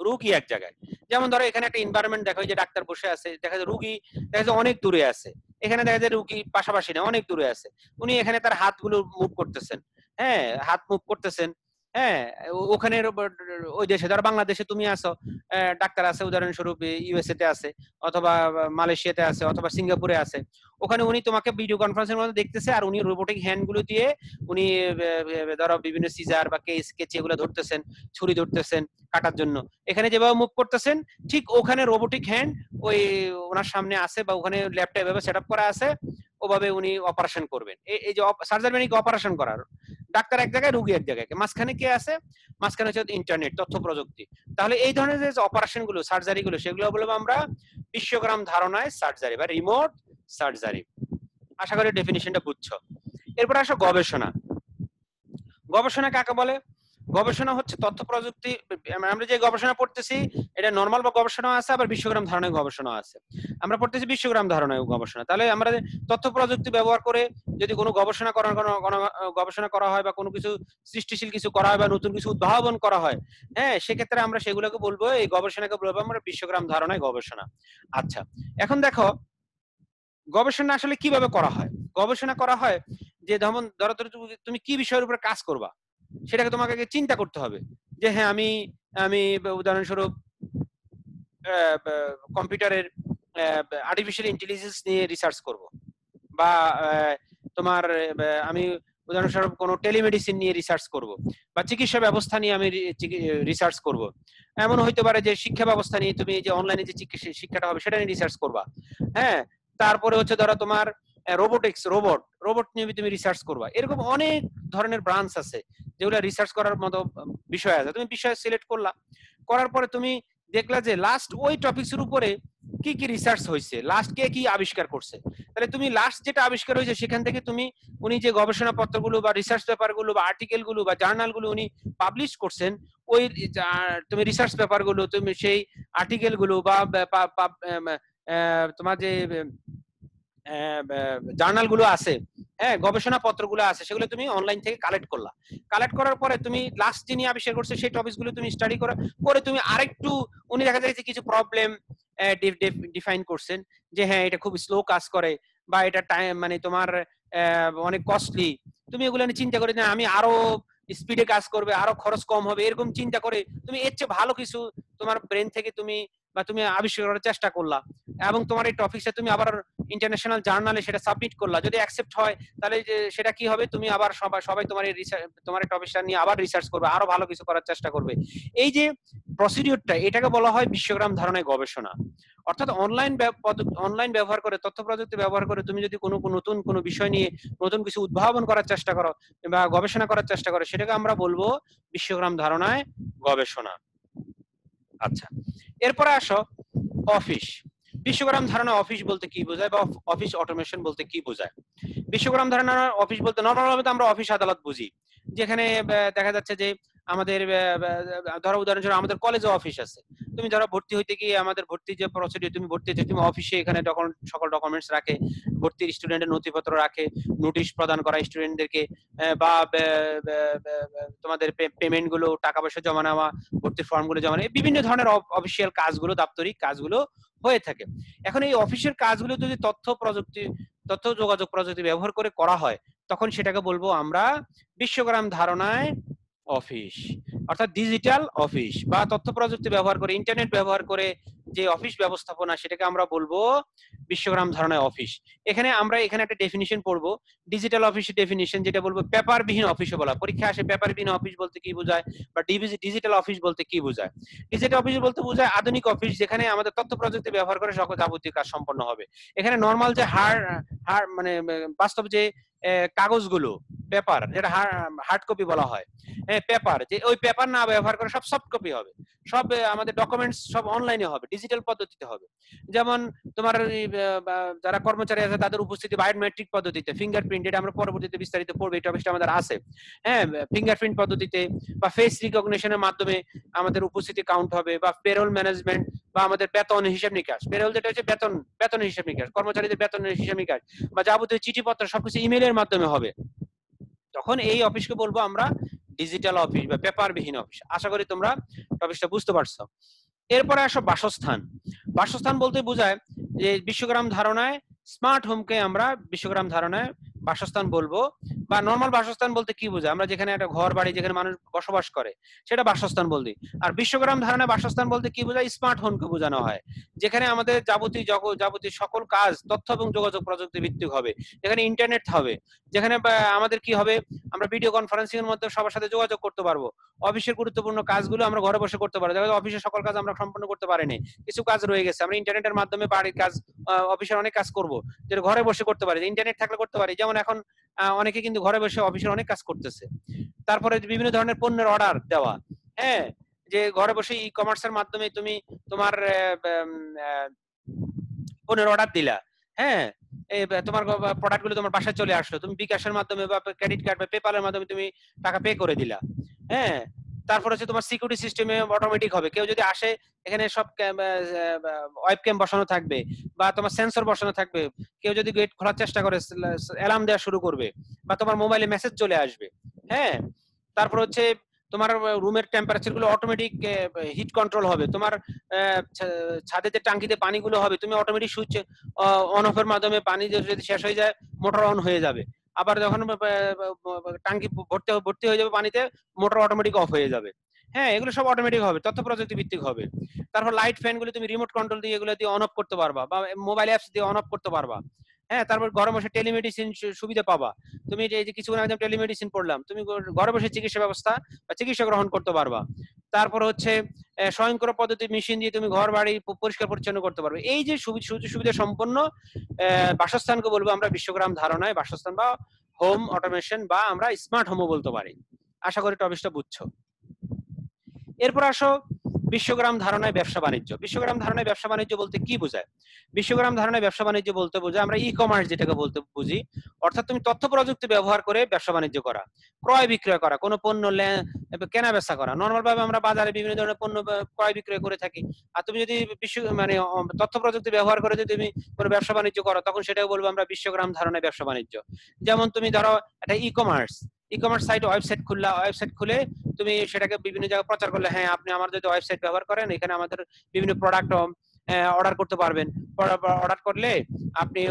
রোগী এক জায়গায়। যেমন ধরো এখানে একটা এনভায়রনমেন্ট দেখো, যে ডাক্তার বসে আছে, দেখা যায় রোগী দেখা যায় অনেক দূরে আছে, এখানে দেখা যায় রোগী পাশাপাশি না, অনেক দূরে আছে, উনি এখানে তার হাতগুলো মুভ করতেছেন, হ্যাঁ, হাত মুভ করতেছেন, হ্যাঁ, ওখানে ওই দেশে ধরো বাংলাদেশে তুমি আছো, ডাক্তার আছে উদাহরণস্বরূপ ইউএসএ তে আছে, অথবা মালয়েশিয়াতে আছে, অথবা সিঙ্গাপুরে আছে, ওখানে উনি তোমাকে ভিডিও কনফারেন্সের মধ্যে দেখতেছে, আর উনি রোবোটিক হ্যান্ড গুলো দিয়ে উনি ধরো বিভিন্ন সিজার বা কেচি এগুলো ধরতেছেন, ছুরি ধরতেছেন কাটার জন্য, এখানে যেভাবে মুভ করতেছেন ঠিক ওখানে রোবোটিক হ্যান্ড ওই ওনার সামনে আছে, বা ওখানে ল্যাপটপ এভাবে সেটআপ করা আছে, ওভাবে উনি অপারেশন করবেন। এই যে সার্জারি মানে কি? অপারেশন করার। ডাক্তার এক জায়গায়, রোগী এক জায়গায়, মাঝখানে কে আছে? মাঝখানে হচ্ছে ইন্টারনেট, তথ্য প্রযুক্তি। তাহলে এই ধরনের যে অপারেশন গুলো, সার্জারি গুলো, সেগুলো বলবো আমরা বিশ্বগ্রাম ধারণায় সার্জারি বা রিমোট সার্জারি। আশা করি ডেফিনিশনটা বুঝছো। এরপর আসো গবেষণা। গবেষণা কাকে বলে? গবেষণা হচ্ছে তথ্য প্রযুক্তি, আমরা যে গবেষণা পড়তেছি এটা নরমাল বা গবেষণা আছে, আবার বিশ্বগ্রাম ধারণায় গবেষণা আছে। আমরা পড়তেছি বিশ্বগ্রাম ধারণায় গবেষণা। তাহলে আমরা তথ্য প্রযুক্তি ব্যবহার করে যদি কোনো গবেষণা করা হয়, বা কোনো কিছু সৃষ্টিশীল কিছু করা হয়, বা নতুন কিছু উদ্ভাবন করা হয়, হ্যাঁ, সেক্ষেত্রে আমরা সেগুলোকে বলবো, এই গবেষণাকে বলবো আমরা বিশ্বগ্রাম ধারণায় গবেষণা। আচ্ছা, এখন দেখো গবেষণা আসলে কিভাবে করা হয়। গবেষণা করা হয় যে ধরো তুমি কি বিষয়ের উপরে কাজ করবা, সেটাকে তোমাকে চিন্তা করতে হবে যে হ্যাঁ আমি উদাহরণস্বরূপ কম্পিউটারের আর্টিফিশিয়াল ইন্টেলিজেন্স নিয়ে রিসার্চ করব, বা তোমার আমি উদাহরণস্বরূপ কোনো টেলিমেডিসিন নিয়ে রিসার্চ করব, বা চিকিৎসা ব্যবস্থা নিয়ে আমি রিসার্চ করব। এমন হইতে পারে যে শিক্ষা ব্যবস্থা নিয়ে তুমি যে অনলাইনে যে শিক্ষাটা হবে সেটা নিয়ে রিসার্চ করবা। হ্যাঁ, তারপরে হচ্ছে ধরো তোমার রোবট নিয়ে তুমি রিসার্চ করবা। এরকম অনেক ধরনের ব্রাঞ্চ আছে যেগুলো রিসার্চ করার মতো বিষয় আছে। তুমি বিষয় সিলেক্ট করলা, করার পরে তুমি দেখলা যে লাস্ট ওই টপিকসের উপরে কি কি রিসার্চ হয়েছে, লাস্ট কে কি আবিষ্কার করছে, তাহলে তুমি লাস্ট যেটা আবিষ্কার হয়েছে সেখান থেকে তুমি উনি যে গবেষণা পত্রগুলো বা রিসার্চ পেপারগুলো বা আর্টিকেলগুলো বা জার্নালগুলো উনি পাবলিশ করছেন, ওই তুমি রিসার্চ পেপারগুলো তুমি সেই আর্টিকেলগুলো বা তোমার যে জার্নালগুলো আছে, হ্যাঁ, গবেষণা পত্রগুলো আছে, সেগুলো তুমি অনলাইন থেকে কালেক্ট করলা। কালেক্ট করার পরে তুমি লাস্ট যিনি আবিষ্কার করছে সেই টপিকগুলো তুমি স্টাডি করে তুমি আরেকটু, উনি দেখা যায় যে কিছু প্রবলেম ডিফাইন করছেন যে হ্যাঁ এটা খুব স্লো কাজ করে বা এটা টাইম মানে তোমার অনেক কস্টলি, তুমি এগুলো নিয়ে চিন্তা করে না আমি আরো স্পিডে কাজ করবে, আরো খরচ কম হবে, এরকম চিন্তা করে তুমি এর চেয়ে ভালো কিছু তোমার ব্রেন থেকে তুমি আবিষ্কার করার চেষ্টা করলা, এবং তোমার এই টপিকটা তুমি আবার ইন্টারন্যাশনাল জার্নালে সেটা সাবমিট করলা। যদি অ্যাকসেপ্ট হয় তাহলে সেটা কি হবে, তুমি আবার সবাই তোমার এই টপিকটা নিয়ে আবার রিসার্চ করবে, আরো ভালো কিছু করার চেষ্টা করবে। এই যে প্রসিডিউরটা, এটাকে বলা হয় বিশ্বগ্রাম ধারণায় গবেষণা। অর্থাৎ অনলাইন ব্যবহার করে, তথ্য প্রযুক্তি ব্যবহার করে তুমি যদি নতুন কোনো বিষয় নিয়ে নতুন কিছু উদ্ভাবন করার চেষ্টা করো বা গবেষণা করার চেষ্টা করো, সেটাকে আমরা বলবো বিশ্বগ্রাম ধারণায় গবেষণা। আচ্ছা, এরপরে আসো অফিস। বিশ্বগ্রাম ধারণা অফিস বলতে কি বোঝায় বা অফিস অটোমেশন বলতে কি বোঝায়? বিশ্বগ্রাম ধারণা অফিস বলতে নরমালভাবে আমরা অফিস আদালত বুঝি, যেখানে দেখা যাচ্ছে যে আমাদের ধরো উদাহরণস্বরূপ আমাদের কলেজে অফিস আছে, তুমি ধরো ভর্তি হইতে গিয়ে আমাদের ভর্তি যে প্রসিডিউর, তুমি ভর্তি হচ্ছে তুমি অফিসে এখানে সকল ডকুমেন্টস রাখে, ভর্তির স্টুডেন্টের নথিপত্র রাখে, নোটিশ প্রদান করা স্টুডেন্টদেরকে, বা তোমাদের পেমেন্ট গুলো, টাকা পয়সা জমা নেওয়া, ভর্তির ফর্ম গুলো জমা নেওয়া, বিভিন্ন ধরনের অফিসিয়াল কাজগুলো, দাপ্তরিক কাজগুলো হয়ে থাকে। এখন এই অফিসের কাজগুলো যদি তথ্য যোগাযোগ প্রযুক্তি ব্যবহার করে করা হয়, তখন সেটাকে বলবো আমরা বিশ্বগ্রাম ধারণায় অফিস, অর্থাৎ ডিজিটাল অফিস বা তথ্য প্রযুক্তি ব্যবহার করে, ইন্টারনেট ব্যবহার করে যে অফিস ব্যবস্থাপনা, সেটাকে আমরা বলবো বিশ্বগ্রাম ধারণায় অফিস। এখানে একটা ডেফিনিশন পড়বো, ডিজিটাল অফিসের ডেফিনিশন, যেটা বলবো পেপারবিহীন অফিসও বলা। পরীক্ষা আসে পেপারবিহীন অফিস বলতে কি বোঝায় বা ডিজিটাল অফিস বলতে কি বোঝায়। ডিজিটাল অফিস বলতে বোঝায় আধুনিক অফিস, যেখানে আমাদের তথ্য প্রযুক্তি ব্যবহার করে সকল যাবতীয় কাজ সম্পন্ন হবে। এখানে নরমাল যে মানে বাস্তব যে কাগজগুলো, পেপার, যেটা হার্ড কপি বলা হয়, পেপার, যে ওই পেপার না ব্যবহার করে সব সফট কপি হবে, সব আমাদের ডকুমেন্টস সব অনলাইনে হবে, ডিজিটাল পদ্ধতিতে হবে। যেমন তোমার যারা কর্মচারী আছে তাদের উপস্থিতি বায়োমেট্রিক পদ্ধতিতে, ফিঙ্গারপ্রিন্ট, এটা আমরা পরবর্তীতে বিস্তারিত পড়বো, এই টপিকটা আমাদের আছে। হ্যাঁ, ফিঙ্গারপ্রিন্ট পদ্ধতিতে বা ফেস রিকগনিশনের মাধ্যমে আমাদের উপস্থিতি কাউন্ট হবে, বা পেরোল ম্যানেজমেন্ট বা আমাদের বেতন হিসাব নিকাশ, পেরোল যেটা হচ্ছে বেতনের হিসাব নিকাশ, কর্মচারীদের বেতনের হিসাব নিকাশ বা যাবতীয় চিঠিপত্র সবকিছু ইমেইলের মাধ্যমে হবে। তখন এই অফিসকে বলবো আমরা ডিজিটাল অফিস বা পেপারবিহীন অফিস। আশা করি তোমরা টপিকটা বুঝতে পারছো। এরপরে আসো বাসস্থান। বাসস্থান বলতে বোঝায় যে বিশ্বগ্রাম ধারণায় স্মার্ট হোমকে আমরা বিশ্বগ্রাম ধারণায় বাসস্থান বলবো, বা নরমাল বাসস্থান বলতে কি বোঝায়, আমরা যেখানে একটা ঘর বাড়ি যেখানে মানুষ বসবাস করে সেটা বাসস্থান বলতে। আর বিশ্বগ্রাম ধারণায় বাসস্থান বলতে কি বোঝায়, স্মার্ট হোমকে বোঝানো হয়, যেখানে আমাদের যাবতীয় সকল কাজ তথ্য এবং যোগাযোগ প্রযুক্তি ভিত্তিক হবে, যেখানে ইন্টারনেট হবে, যেখানে আমাদের কি হবে, আমরা ভিডিও কনফারেন্সিং এর মধ্যে সবার সাথে যোগাযোগ করতে পারবো, অফিসের গুরুত্বপূর্ণ কাজগুলো আমরা ঘরে বসে করতে পারবো। দেখো অফিসের সকল কাজ আমরা সম্পন্ন করতে পারিনি, কিছু কাজ রয়ে গেছে, আমরা ইন্টারনেটের মাধ্যমে বাড়ির কাজ, অফিসের অনেক কাজ করবো যেটা ঘরে বসে করতে পারি, ইন্টারনেট থাকলে করতে পারি। যেমন এখন অনেকে কিন্তু ঘরে বসে অফিসের অনেক কাজ করতেছে। তারপরে বিভিন্ন ধরনের পণ্যের অর্ডার দেওয়া, হ্যাঁ, যে ঘরে বসে ই কমার্সের মাধ্যমে তুমি তোমার পণ্যের অর্ডার দিলা, হ্যাঁ, তোমার প্রোডাক্ট গুলো তোমার বাসায় চলে আসলো, তুমি বিকাশের মাধ্যমে বা ক্রেডিট কার্ড বা পেপালের মাধ্যমে তুমি টাকা পে করে দিলা। হ্যাঁ, তারপর হচ্ছে তোমার সিকিউরিটি সিস্টেমে অটোমেটিক হবে, কেউ যদি আসে এখানে সব ওয়েব ক্যাম বসানো থাকবে বা তোমার সেন্সর বসানো থাকবে, কেউ যদি গেট খোলার চেষ্টা করে অ্যালার্ম দেওয়া শুরু করবে বা তোমার মোবাইলে মেসেজ চলে আসবে। হ্যাঁ, তারপর হচ্ছে তোমার রুমের টেম্পারেচার গুলো অটোমেটিক হিট কন্ট্রোল হবে, তোমার ছাদে যে টাঙ্কিতে পানিগুলো হবে তুমি অটোমেটিক সুইচ অন অফের মাধ্যমে পানি যদি শেষ হয়ে যায় মোটর অন হয়ে যাবে, আবার যখন টাঙ্কি ভর্তি হয়ে যাবে পানিতে মোটর অটোমেটিক অফ হয়ে যাবে। হ্যাঁ, এগুলো সব অটোমেটিক হবে, তথ্য প্রযুক্তি ভিত্তিক হবে। তারপর লাইট ফ্যান গুলো তুমি রিমোট কন্ট্রোল দিয়ে এগুলো দিয়ে অন অফ করতে পারবা, বা মোবাইল অ্যাপস দিয়ে অন অফ করতে পারবা। হ্যাঁ, তারপর ঘরে বসে টেলিমেডিসিন সুবিধা পাবা। তুমি এই যে কিছুক্ষণ আগে টেলিমেডিসিন পড়লাম, তুমি ঘরে বসে চিকিৎসা ব্যবস্থা বা চিকিৎসা গ্রহণ করতে পারবা। তারপর হচ্ছে স্বয়ংক্রিয় পদ্ধতি মেশিন দিয়ে তুমি ঘর বাড়ি পরিষ্কার পরিচ্ছন্ন করতে পারবে। এই যে সুবিধা সম্পন্ন বাসস্থানকে বলবো আমরা বিশ্বগ্রাম ধারণায় বাসস্থান বা হোম অটোমেশন, বা আমরা স্মার্ট হোমও বলতে পারি। আশা করি টপিকটা বুঝছো। এরপর আসো বিশ্বগ্রাম ধারণায় ব্যবসা বাণিজ্য। বিশ্বগ্রাম ধারণায় ব্যবসা বাণিজ্য বলতে কি বোঝায়? বিশ্বগ্রাম ধারণায় ব্যবসা বাণিজ্য বলতে বোঝায় আমরা ই কমার্স যেটাকে বলতে বুঝি, অর্থাৎ তুমি তথ্য প্রযুক্তি ব্যবহার করে ব্যবসা বাণিজ্য করা, ক্রয় বিক্রয় করা, কোনো পণ্য কেনা বেচা করা। নর্মাল ভাবে আমরা বাজারে বিভিন্ন ধরনের পণ্য ক্রয় বিক্রয় করে থাকি। আর তুমি যদি তথ্য প্রযুক্তি ব্যবহার করে যদি তুমি কোনো ব্যবসা বাণিজ্য করো, তখন সেটাকে বলবো আমরা বিশ্বগ্রাম ধারণায় ব্যবসা বাণিজ্য। যেমন তুমি ধরো একটা ই কমার্স সাইট, ওয়েবসাইট খুলে তুমি সেটাকে বিভিন্ন জায়গায় প্রচার করলে, হ্যাঁ আপনি আমার যদি ওয়েবসাইট ব্যবহার করেন, এখানে আমাদের বিভিন্ন প্রোডাক্ট অর্ডার করতে পারবেন। অর্ডার করলে আপনি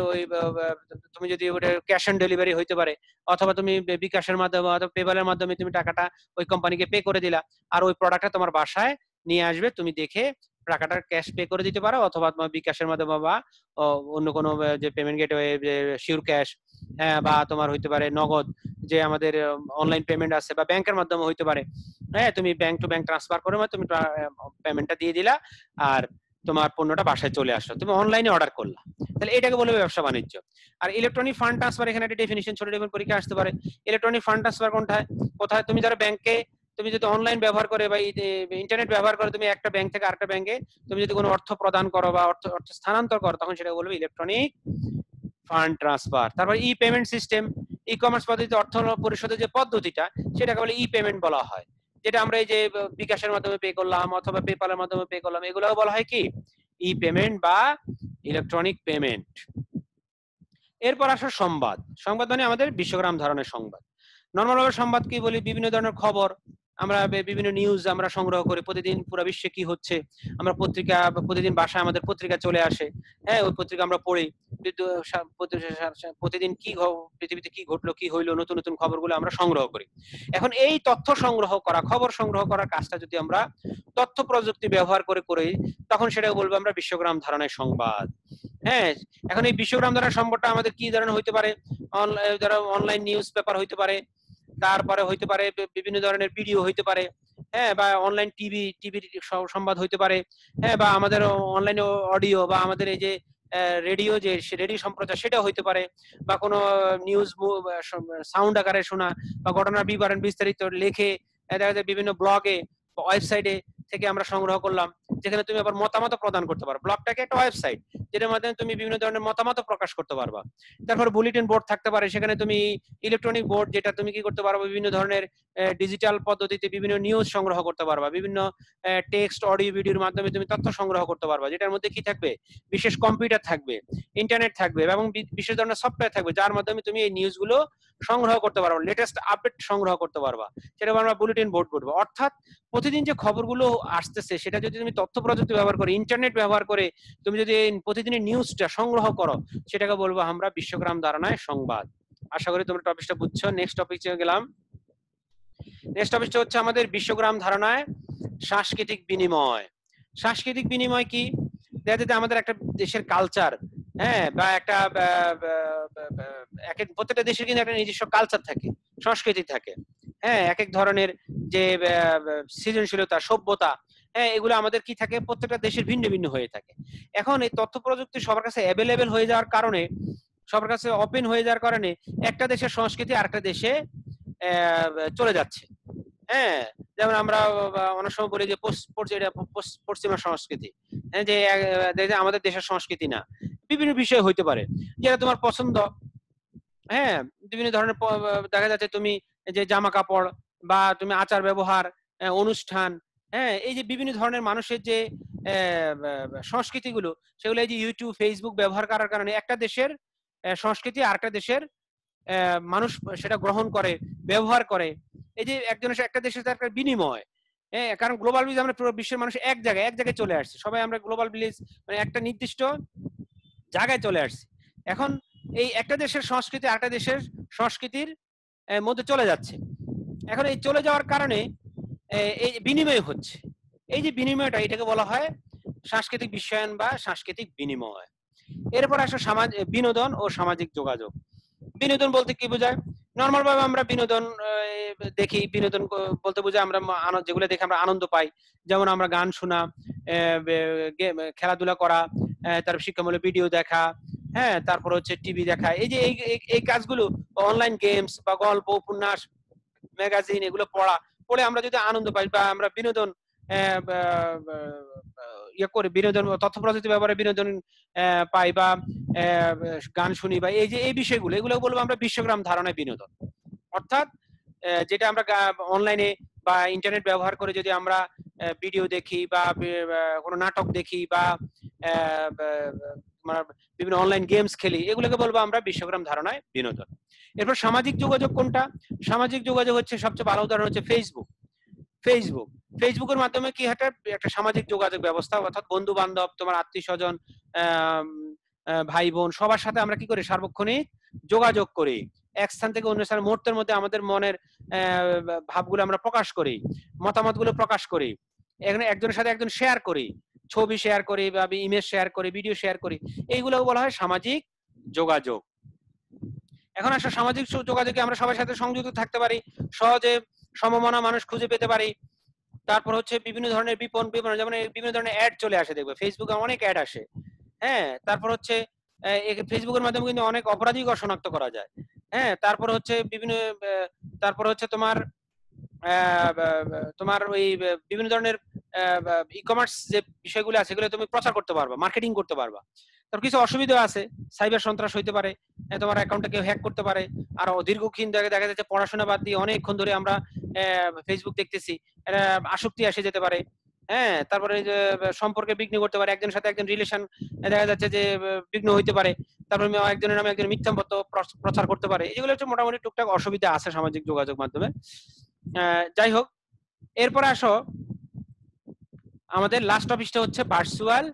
তুমি যদি ওটা ক্যাশ অন ডেলিভারি হইতে পারে, অথবা তুমি বিকাশের মাধ্যমে অথবা পেপ্যালের মাধ্যমে তুমি টাকাটা ওই কোম্পানিকে পে করে দিলা, আর ওই প্রোডাক্টটা তোমার বাসায় নিয়ে আসবে, তুমি দেখে টাকাটা ক্যাশ পে করে দিতে পারো, অথবা তোমার বিকাশের মাধ্যমে বা অন্য কোনো যে পেমেন্ট গেটওয়ে, শিওর ক্যাশ, হ্যাঁ, বা তোমার হইতে পারে নগদ, যে আমাদের অনলাইন পেমেন্ট আছে, বা ব্যাংকের মাধ্যমে হইতে পারে। হ্যাঁ, তুমি ব্যাংক টু ব্যাংক ট্রান্সফার করে তুমি পেমেন্টটা দিয়ে দিলা, আর তোমার পণ্যটা বাসায় চলে আসলো, তুমি অনলাইনে অর্ডার করলা। তাহলে এটাকে বলবে ব্যবসা বাণিজ্য। আর ইলেকট্রনিক ফান্ড ট্রান্সফার, এখানে একটা ডেফিনিশন ছোট লেভেল পরীক্ষা আসতে পারে। ইলেকট্রনিক ফান্ড ট্রান্সফার কোথায়? তুমি যারা ব্যাংকে তুমি যদি অনলাইন ব্যবহার করে বা ইন্টারনেট ব্যবহার করে তুমি একটা ব্যাংক থেকে আরেকটা ব্যাংকে তুমি যদি কোনো অর্থ প্রদান করো বা অর্থ স্থানান্তর করো, তখন সেটা বলবে ইলেকট্রনিক ফান্ড ট্রান্সফার। তারপর e payment system, e commerce পদ্ধতিতে অর্থ পরিশোধের যে পদ্ধতিটা, সেটাকে বলে ই পেমেন্ট বলা হয়। যেটা আমরা এই যে বিকাশের মাধ্যমে পে করলাম অথবা পেপ্যালের মাধ্যমে পে করলাম, এগুলোও বলা হয় কি ই পেমেন্ট বা ইলেকট্রনিক পেমেন্ট। এরপর আসো সংবাদ। সংবাদ মানে আমাদের বিশ্বগ্রাম ধারণের সংবাদ। নর্মাল ভাবে সংবাদ কি বলি? বিভিন্ন ধরনের খবর, আমরা বিভিন্ন নিউজ আমরা সংগ্রহ করি, প্রতিদিন পুরো বিশ্বে কি হচ্ছে আমরা পত্রিকা, প্রতিদিন বাসায় আমাদের পত্রিকা চলে আসে। হ্যাঁ, ওই পত্রিকা আমরা পড়ি, প্রতিদিন কি পৃথিবীতে কি ঘটলো, কি হইলো, নতুন নতুন খবরগুলো আমরা সংগ্রহ করি। এখন এই তথ্য সংগ্রহ করা, খবর সংগ্রহ করার কাজটা যদি আমরা তথ্য প্রযুক্তি ব্যবহার করে করি, তখন সেটাকে বলবো আমরা বিশ্বগ্রাম ধারণের সংবাদ। হ্যাঁ, এখন এই বিশ্বগ্রাম ধারণের সংবাদটা আমাদের কি ধরনের হইতে পারে? অনলাইন নিউজ পেপার হইতে পারে, তারপরে হইতে পারে বিভিন্ন ধরনের ভিডিও হইতে পারে, হ্যাঁ, বা অনলাইন টিভির সংবাদ হইতে পারে, হ্যাঁ, বা আমাদের অনলাইন অডিও বা আমাদের এই যে রেডিও, যে রেডিও সম্প্রচার, সেটা হইতে পারে, বা কোনো নিউজ সাউন্ড আকারে শোনা, বা ঘটনার বিবরণ বিস্তারিত লেখে দেখা যায় বিভিন্ন ব্লগে বা ওয়েবসাইটে থেকে আমরা সংগ্রহ করলাম, যেখানে তুমি আবার মতামত প্রদান করতে পারো। ব্লগটাকে একটা ওয়েবসাইট, যেটার মাধ্যমে তুমি বিভিন্ন ধরনের মতামত প্রকাশ করতে পারবা। তারপর বুলেটিন বোর্ড থাকতে পারে, সেখানে তুমি ইলেকট্রনিক বোর্ড, যেটা তুমি কি করতে পারবা, বিভিন্ন ধরনের ডিজিটাল পদ্ধতিতে বিভিন্ন নিউজ সংগ্রহ করতে পারবা, বিভিন্ন টেক্সট, অডিও, ভিডিওর মাধ্যমে তুমি তথ্য সংগ্রহ করতে পারবা, যেটার মধ্যে কি থাকবে? বিশেষ কম্পিউটার থাকবে, ইন্টারনেট থাকবে, এবং বিশেষ ধরনের সফটওয়্যার থাকবে, যার মাধ্যমে তুমি এই নিউজগুলো সংগ্রহ করতে পারবা, লেটেস্ট আপডেট সংগ্রহ করতে পারবা। সেটা আমরা বুলেটিন বোর্ড বলবো। অর্থাৎ প্রতিদিন যে খবরগুলো আসতেছে, সেটা যদি তুমি তথ্য প্রযুক্তি ব্যবহার করে, ইন্টারনেট ব্যবহার করে তুমি যদি প্রতিদিনের নিউজটা সংগ্রহ করো, সেটাকে বলবো আমরা বিশ্বগ্রাম ধারণায় সংবাদ। আশা করি তোমরা টপিকটা বুঝছো। নেক্সট টপিকে গেলাম। নেক্সট টপিকটা হচ্ছে আমাদের বিশ্বগ্রাম ধারণায় সাংস্কৃতিক বিনিময়। সাংস্কৃতিক বিনিময় কি? দেখা যায় আমাদের একটা দেশের কালচার, হ্যাঁ, বা একটা প্রত্যেকটা দেশের কিন্তু একটা নিজস্ব কালচার থাকে, সংস্কৃতি থাকে। হ্যাঁ, এক এক ধরনের যে সৃজনশীলতা, সভ্যতা, হ্যাঁ, এগুলো আমাদের কি থাকে? প্রত্যেকটা দেশের ভিন্ন ভিন্ন হয়ে থাকে। এখন এই তথ্য প্রযুক্তি সবার কাছে অ্যাভেলেবেল হয়ে যাওয়ার কারণে, সবার কাছে ওপেন হয়ে যাওয়ার কারণে একটা দেশের সংস্কৃতি আরেকটা দেশে চলে যাচ্ছে। হ্যাঁ, যেমন আমরা অনেক সময় বলি যে পশ্চিমা সংস্কৃতি, হ্যাঁ, যে আমাদের দেশের সংস্কৃতি না। বিভিন্ন বিষয় হইতে পারে, যেটা তোমার পছন্দ। হ্যাঁ, বিভিন্ন ধরনের দেখা যাচ্ছে তুমি যে জামা কাপড় বা তুমি আচার ব্যবহার, অনুষ্ঠান, হ্যাঁ, এই যে বিভিন্ন ধরনের মানুষের যে সংস্কৃতিগুলো, সেগুলো এই যে ইউটিউব, ফেসবুক ব্যবহার করার কারণে একটা দেশের সংস্কৃতি আরেকটা দেশের মানুষ সেটা গ্রহণ করে, ব্যবহার করে। এই যে একটা দেশের একটা বিনিময়, হ্যাঁ, কারণ গ্লোবাল ভিলেজ, আমরা পুরো বিশ্বের মানুষ এক জায়গায় চলে আসছে, সবাই আমরা গ্লোবাল ভিলেজ মানে একটা নির্দিষ্ট জায়গায় চলে আসছি। এখন এই একটা দেশের সংস্কৃতি আরেকটা দেশের সংস্কৃতির মধ্যে চলে যাচ্ছে। এখন এই চলে যাওয়ার কারণে এই যে বিনিময় হচ্ছে, এই যে বিনিময়টা, এটাকে বলা হয় সাংস্কৃতিক বিশ্বায়ন বা সাংস্কৃতিক বিনিময়। এরপর আসো বিনোদন ও সামাজিক যোগাযোগ। বিনোদন বলতে কি বোঝায়? নর্মাল ভাবে আমরা বিনোদন দেখি, বিনোদন বলতে বোঝায় আমরা যেগুলো দেখে আমরা আনন্দ পাই, যেমন আমরা গান শোনা, খেলাধুলা করা, তারপর শিক্ষামূলক ভিডিও দেখা, হ্যাঁ, তারপর হচ্ছে টিভি দেখা, এই যে এই কাজগুলো, অনলাইন গেমস বা গল্প, উপন্যাস, ম্যাগাজিন, এগুলো পড়ে আমরা যদি আনন্দ পাই বা আমরা বিনোদন করি, বিনোদন তথ্য প্রযুক্তি ব্যবহারে বিনোদন পাই বা গান শুনি বা এই যে এই বিষয়গুলো, এগুলো বলবো আমরা বিশ্বগ্রাম ধারণায় বিনোদন। অর্থাৎ যেটা আমরা অনলাইনে বা ইন্টারনেট ব্যবহার করে যদি আমরা ভিডিও দেখি বা কোনো নাটক দেখি বা বিভিন্ন অনলাইন গেমস খেলি, এগুলোকে বলবো আমরা বিশ্বগ্রাম ধারণায় বিনোদন। এরপর সামাজিক যোগাযোগ কোনটা? সামাজিক যোগাযোগ হচ্ছে সবচেয়ে ভালো উদাহরণ হচ্ছে ফেসবুকের মাধ্যমে কি একটা সামাজিক যোগাযোগ ব্যবস্থা, অর্থাৎ বন্ধু বান্ধব, তোমার আত্মীয় স্বজন, ভাই বোন, সবার সাথে আমরা কি করি? সার্বক্ষণিক যোগাযোগ করি। এক স্থান থেকে অন্য স্থানে মুহূর্তের মধ্যে আমাদের মনের ভাবগুলো আমরা প্রকাশ করি, মতামতগুলো প্রকাশ করি, একজনের সাথে একজন শেয়ার করি, ছবি শেয়ার করি বা ইমেজ শেয়ার করি, ভিডিও শেয়ার করি, এইগুলো বলা হয় সামাজিক যোগাযোগ। এখন আসলে সামাজিক যোগাযোগে আমরা সবার সাথে সংযুক্ত থাকতে পারি, সহজে সমমনা মানুষ খুঁজে পেতে পারি। তারপর হচ্ছে বিভিন্ন ধরনের বিপণন, যেমন বিভিন্ন ধরনের অ্যাড চলে আসে, দেখবে ফেসবুকে অনেক অ্যাড আসে, হ্যাঁ। তারপর হচ্ছে ফেসবুকের মাধ্যমে কিন্তু অনেক অপরাধীকে শনাক্ত করা যায়, হ্যাঁ। তারপর হচ্ছে তোমার ওই বিভিন্ন ধরনের ই কমার্স যে বিষয়গুলো আছে, সেগুলো তুমি প্রচার করতে পারবা, মার্কেটিং করতে পারবা। তার কিছু অসুবিধা আছে, সাইবার সন্ত্রাস হইতে পারে, তোমার অ্যাকাউন্টটা কেউ হ্যাক করতে পারে। আর দীর্ঘক্ষণ দেখা যাচ্ছে পড়াশোনা বাদ দিয়ে অনেকক্ষণ ধরে আমরা ফেসবুক দেখতেছি, আসক্তি এসে যেতে পারে, হ্যাঁ। তারপরে যে সম্পর্কে বিঘ্ন করতে পারে, একজনের সাথে একজন রিলেশন দেখা যাচ্ছে যে বিঘ্ন হইতে পারে। তারপরে একজনের নামে একজন মিথ্যা তথ্য প্রচার করতে পারে। এগুলো হচ্ছে মোটামুটি টুকটাক অসুবিধা আছে সামাজিক যোগাযোগ মাধ্যমে। যাই হোক, এরপর আসো আমাদের লাস্ট টপিকটা হচ্ছে ভার্চুয়াল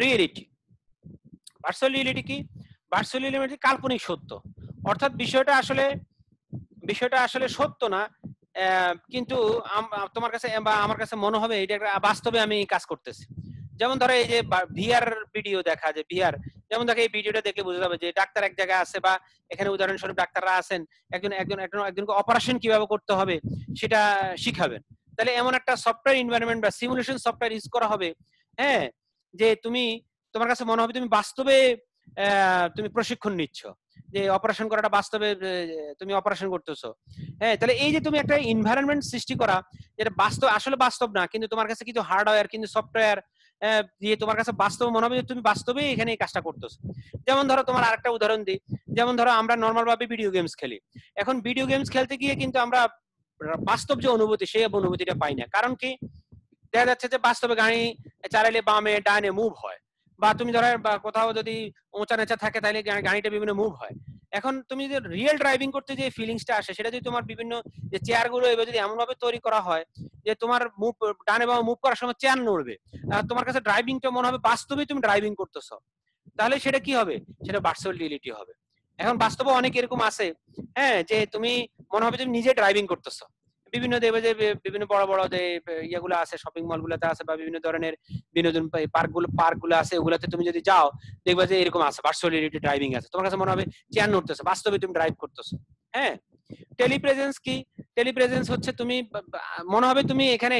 রিয়েলিটি। ভার্চুয়াল রিয়েলিটি কি? ভার্চুয়াল রিয়েলিটি কাল্পনিক সত্য, অর্থাৎ বিষয়টা আসলে সত্য না, কিন্তু তোমার কাছে বা আমার কাছে মনে হবে এটা বাস্তবে আমি কাজ করতেছি। যেমন ধরো এই যে ভিআর ভিডিও দেখা যায়, ভিআর, যেমন দেখো এই ভিডিওটা দেখলে বোঝা যাবে যে ডাক্তার এক জায়গায় আছে, বা এখানে উদাহরণস্বরূপ ডাক্তাররা আছেন, একজনকে অপারেশন কিভাবে করতে হবে সেটা শিখাবেন। তাহলে এমন একটা সফটওয়্যার এনভায়রনমেন্ট বা সিমুলেশন সফটওয়্যার ইউজ করা হবে, হ্যাঁ, যে তোমার কাছে মনে হবে তুমি বাস্তবে তুমি প্রশিক্ষণ নিচ্ছ, যে অপারেশন করাটা বাস্তবে তুমি অপারেশন করতেছো, হ্যাঁ। তাহলে এই যে তুমি একটা এনভায়রনমেন্ট সৃষ্টি করা, যেটা আসলে বাস্তব না, কিন্তু তোমার কাছে কিছু হার্ডওয়্যার, কিন্তু সফটওয়্যার দিয়ে তোমার কাছে বাস্তব মনে হবে যে তুমি বাস্তবেই এখানে এই কাজটা করতেছো। যেমন ধরো তোমার আরেকটা উদাহরণ দিই, যেমন ধরো আমরা নর্মাল ভাবে ভিডিও গেমস খেলি। এখন ভিডিও গেমস খেলতে গিয়ে কিন্তু আমরা বাস্তব যে অনুভূতি, সেই অনুভূতিটা পাই না। কারণ কি? দেখা যাচ্ছে যে বাস্তবে গাড়ি চালাইলে বামে ডানে মুভ হয়, বা তুমি ধরো কোথাও যদি উঁচা নেচা থাকে তাহলে গাড়িটা বিভিন্ন মুভ হয়। এখন তুমি যে রিয়েল ড্রাইভিং করতে যে ফিলিংসটা আসে, সেটা যদি তোমার বিভিন্ন যে চেয়ার গুলো এবার যদি এমন ভাবে তৈরি করা হয় যে তোমার মুভ ডানে বামে মুভ করার সময় চেয়ার নড়বে, তোমার কাছে ড্রাইভিংটা মনে হবে বাস্তবেই তুমি ড্রাইভিং করতেছো, তাহলে সেটা কি হবে? সেটা ভার্চুয়াল রিয়েলিটি হবে। এখন বাস্তবে অনেক এরকম আছে, হ্যাঁ, যে তুমি মনে হবে তুমি নিজে ড্রাইভিং করতেছো। বিভিন্ন দেখবে যে বিভিন্ন বড় বড় যে ইয়েগুলো আছে, শপিং মল গুলোতে আছে, বা বিভিন্ন ধরনের বিনোদন পার্ক গুলো আছে, ওগুলাতে তুমি যদি যাও দেখবে যে এরকম আছে, ভার্চুয়াল রিয়েলিটি ড্রাইভিং আছে। তোমার কাছে মনে হবে চেয়ার নড়তেছে, বাস্তবে তুমি ড্রাইভ করতেছো, হ্যাঁ। টেলিপ্রেজেন্স কি? টেলিপ্রেজেন্স হচ্ছে তুমি মনে হবে তুমি এখানে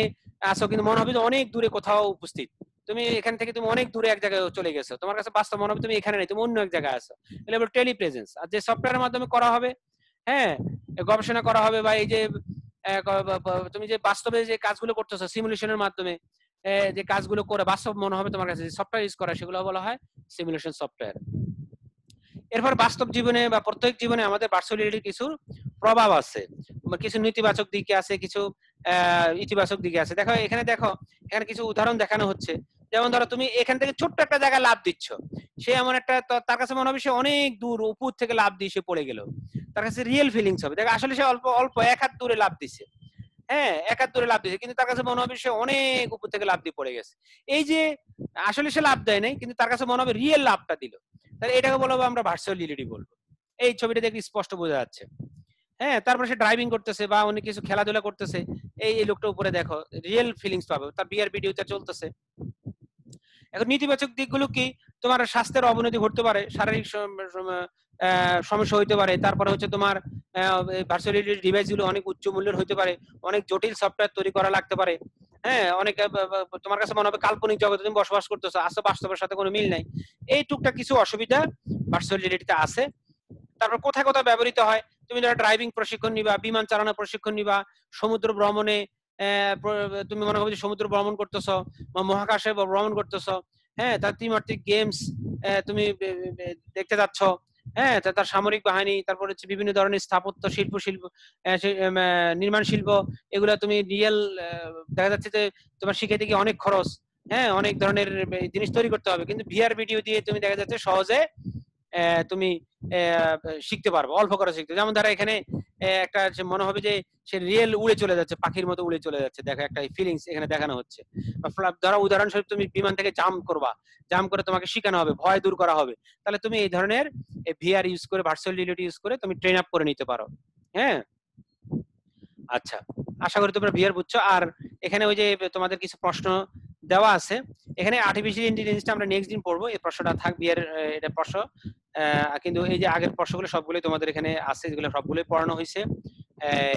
আছো, কিন্তু মনে হবে যে অনেক দূরে কোথাও উপস্থিত, তুমি এখান থেকে তুমি অনেক দূরে এক জায়গায় চলে গেছো, তোমার কাছে বাস্তব মনে হবে তুমি এখানে নেই, তুমি অন্য এক জায়গায় আছো। এটা হলো টেলিপ্রেজেন্স। আর যে সফটওয়্যারের মাধ্যমে করা হবে, হ্যাঁ, গবেষণা করা হবে, বা এই যে তুমি যে বাস্তবে যে কাজগুলো করতেছো সিমুলেশনের মাধ্যমে, যে কাজগুলো করে বাস্তব মনে হবে তোমার কাছে, যে সফটওয়্যার ইউজ করা, সেগুলো বলা হয় সিমুলেশন সফটওয়্যার। এরপর বাস্তব জীবনে বা প্রত্যেক জীবনে আমাদের ভার্চুয়াল রিয়েলিটির কিছু প্রভাব আছে, কিছু নেতিবাচক দিকে আছে, কিছু ইতিবাচক দিকে আছে। দেখো এখানে কিছু উদাহরণ দেখানো হচ্ছে। যেমন ধরো তুমি এখান থেকে ছোট্ট একটা জায়গায় লাফ দিচ্ছ, সে এমন একটা, তার কাছে মনে হবে সে অনেক দূর উপর থেকে লাফ দিয়ে সে পড়ে গেল, তার কাছে রিয়েল ফিলিংস হবে। দেখো আসলে সে অল্প অল্প এক হাত দূরে লাফ দিচ্ছে, হ্যাঁ, এক হাত দূরে লাফ দিচ্ছে, কিন্তু তার কাছে মনে হবে সে অনেক উপর থেকে লাফ দিয়ে পড়ে গেছে। এই যে আসলে সে লাফ দেয় নাই, কিন্তু তার কাছে মনে হবে রিয়েল লাফটা দিল, তাহলে এটাকে বলবো আমরা ভার্চুয়াল রিয়েলিটি বলবো। এই ছবিটা দেখে স্পষ্ট বোঝা যাচ্ছে, হ্যাঁ। তারপরে সে ড্রাইভিং করতেছে বা অনেক কিছু খেলাধুলা করতেছে, এই লোকটা উপরে দেখো, রিয়েল ফিলিংস পাবে, তার বিয়ার ভিডিওটা চলতেছে। এখন নেতিবাচক দিকগুলো কি, তোমার স্বাস্থ্যের অবনতি ঘটতে পারে, শারীরিক সমস্যা হইতে পারে, তারপরে হচ্ছে তোমার ভার্চুয়াল রিয়েলিটি ডিভাইস গুলো অনেক উচ্চ মূল্যের হইতে পারে, অনেক জটিল সফটওয়্যার তৈরি করা লাগতে পারে, হ্যাঁ, অনেক তোমার কাছে মনে হবে কাল্পনিক জগতে তুমি বসবাস করতেছো, আসলে বাস্তবের সাথে কোনো মিল নাই। এই টুকটাক কিছু অসুবিধা ভার্চুয়াল রিয়েলিটিতে আছে। তারপর কোথায় কোথায় ব্যবহৃত হয়, তুমি যারা ড্রাইভিং প্রশিক্ষণ নিবা, বিমান চালানো প্রশিক্ষণ নিবা, সমুদ্র ভ্রমণে তুমি মনে করো যে সমুদ্র ভ্রমণ করতেছো বা মহাকাশে ভ্রমণ করতেছো, হ্যাঁ, তার ত্রিমাত্রিক গেমস তুমি দেখতে যাচ্ছ, হ্যাঁ, তার সামরিক বাহিনী, তারপর হচ্ছে বিভিন্ন ধরনের স্থাপত্য শিল্প নির্মাণ শিল্প, এগুলা তুমি রিয়েল দেখা যাচ্ছে যে তোমার শিখাইতে গিয়ে অনেক খরচ, হ্যাঁ, অনেক ধরনের জিনিস তৈরি করতে হবে, কিন্তু ভিআর ভিডিও দিয়ে তুমি দেখা যাচ্ছে সহজে তুমি শিখতে পারবো, অল্প করে শিখতে। যেমন ধরো এখানে একটা মনে হবে যে সে রিয়েল উড়ে চলে যাচ্ছে, পাখির মতো উড়ে চলে যাচ্ছে, দেখো একটা ফিলিংস এখানে দেখানো হচ্ছে। ধরো উদাহরণস্বরূপ তুমি বিমান থেকে জাম্প করবা, জাম্প করে তোমাকে শেখানো হবে, ভয় দূর করা হবে, তাহলে তুমি এই ধরনের ভিআর ইউজ করে, ভার্চুয়াল রিয়েলিটি ইউজ করে তুমি ট্রেন আপ করে নিতে পারো। হ্যাঁ, আচ্ছা, আশা করি তোমরা ভিআর বুঝছো। আর এখানে ওই যে তোমাদের কিছু প্রশ্ন দেওয়া আছে, এখানে আর্টিফিশিয়াল ইন্টেলিজেন্সটা আমরা নেক্সট দিন পড়বো, এই প্রশ্নটা থাক ভিআর এটা প্রশ্ন, কিন্তু এই যে আগের প্রশ্নগুলো সবগুলোই তোমাদের এখানে আছে, যেগুলো সবগুলোই পড়ানো হয়েছে,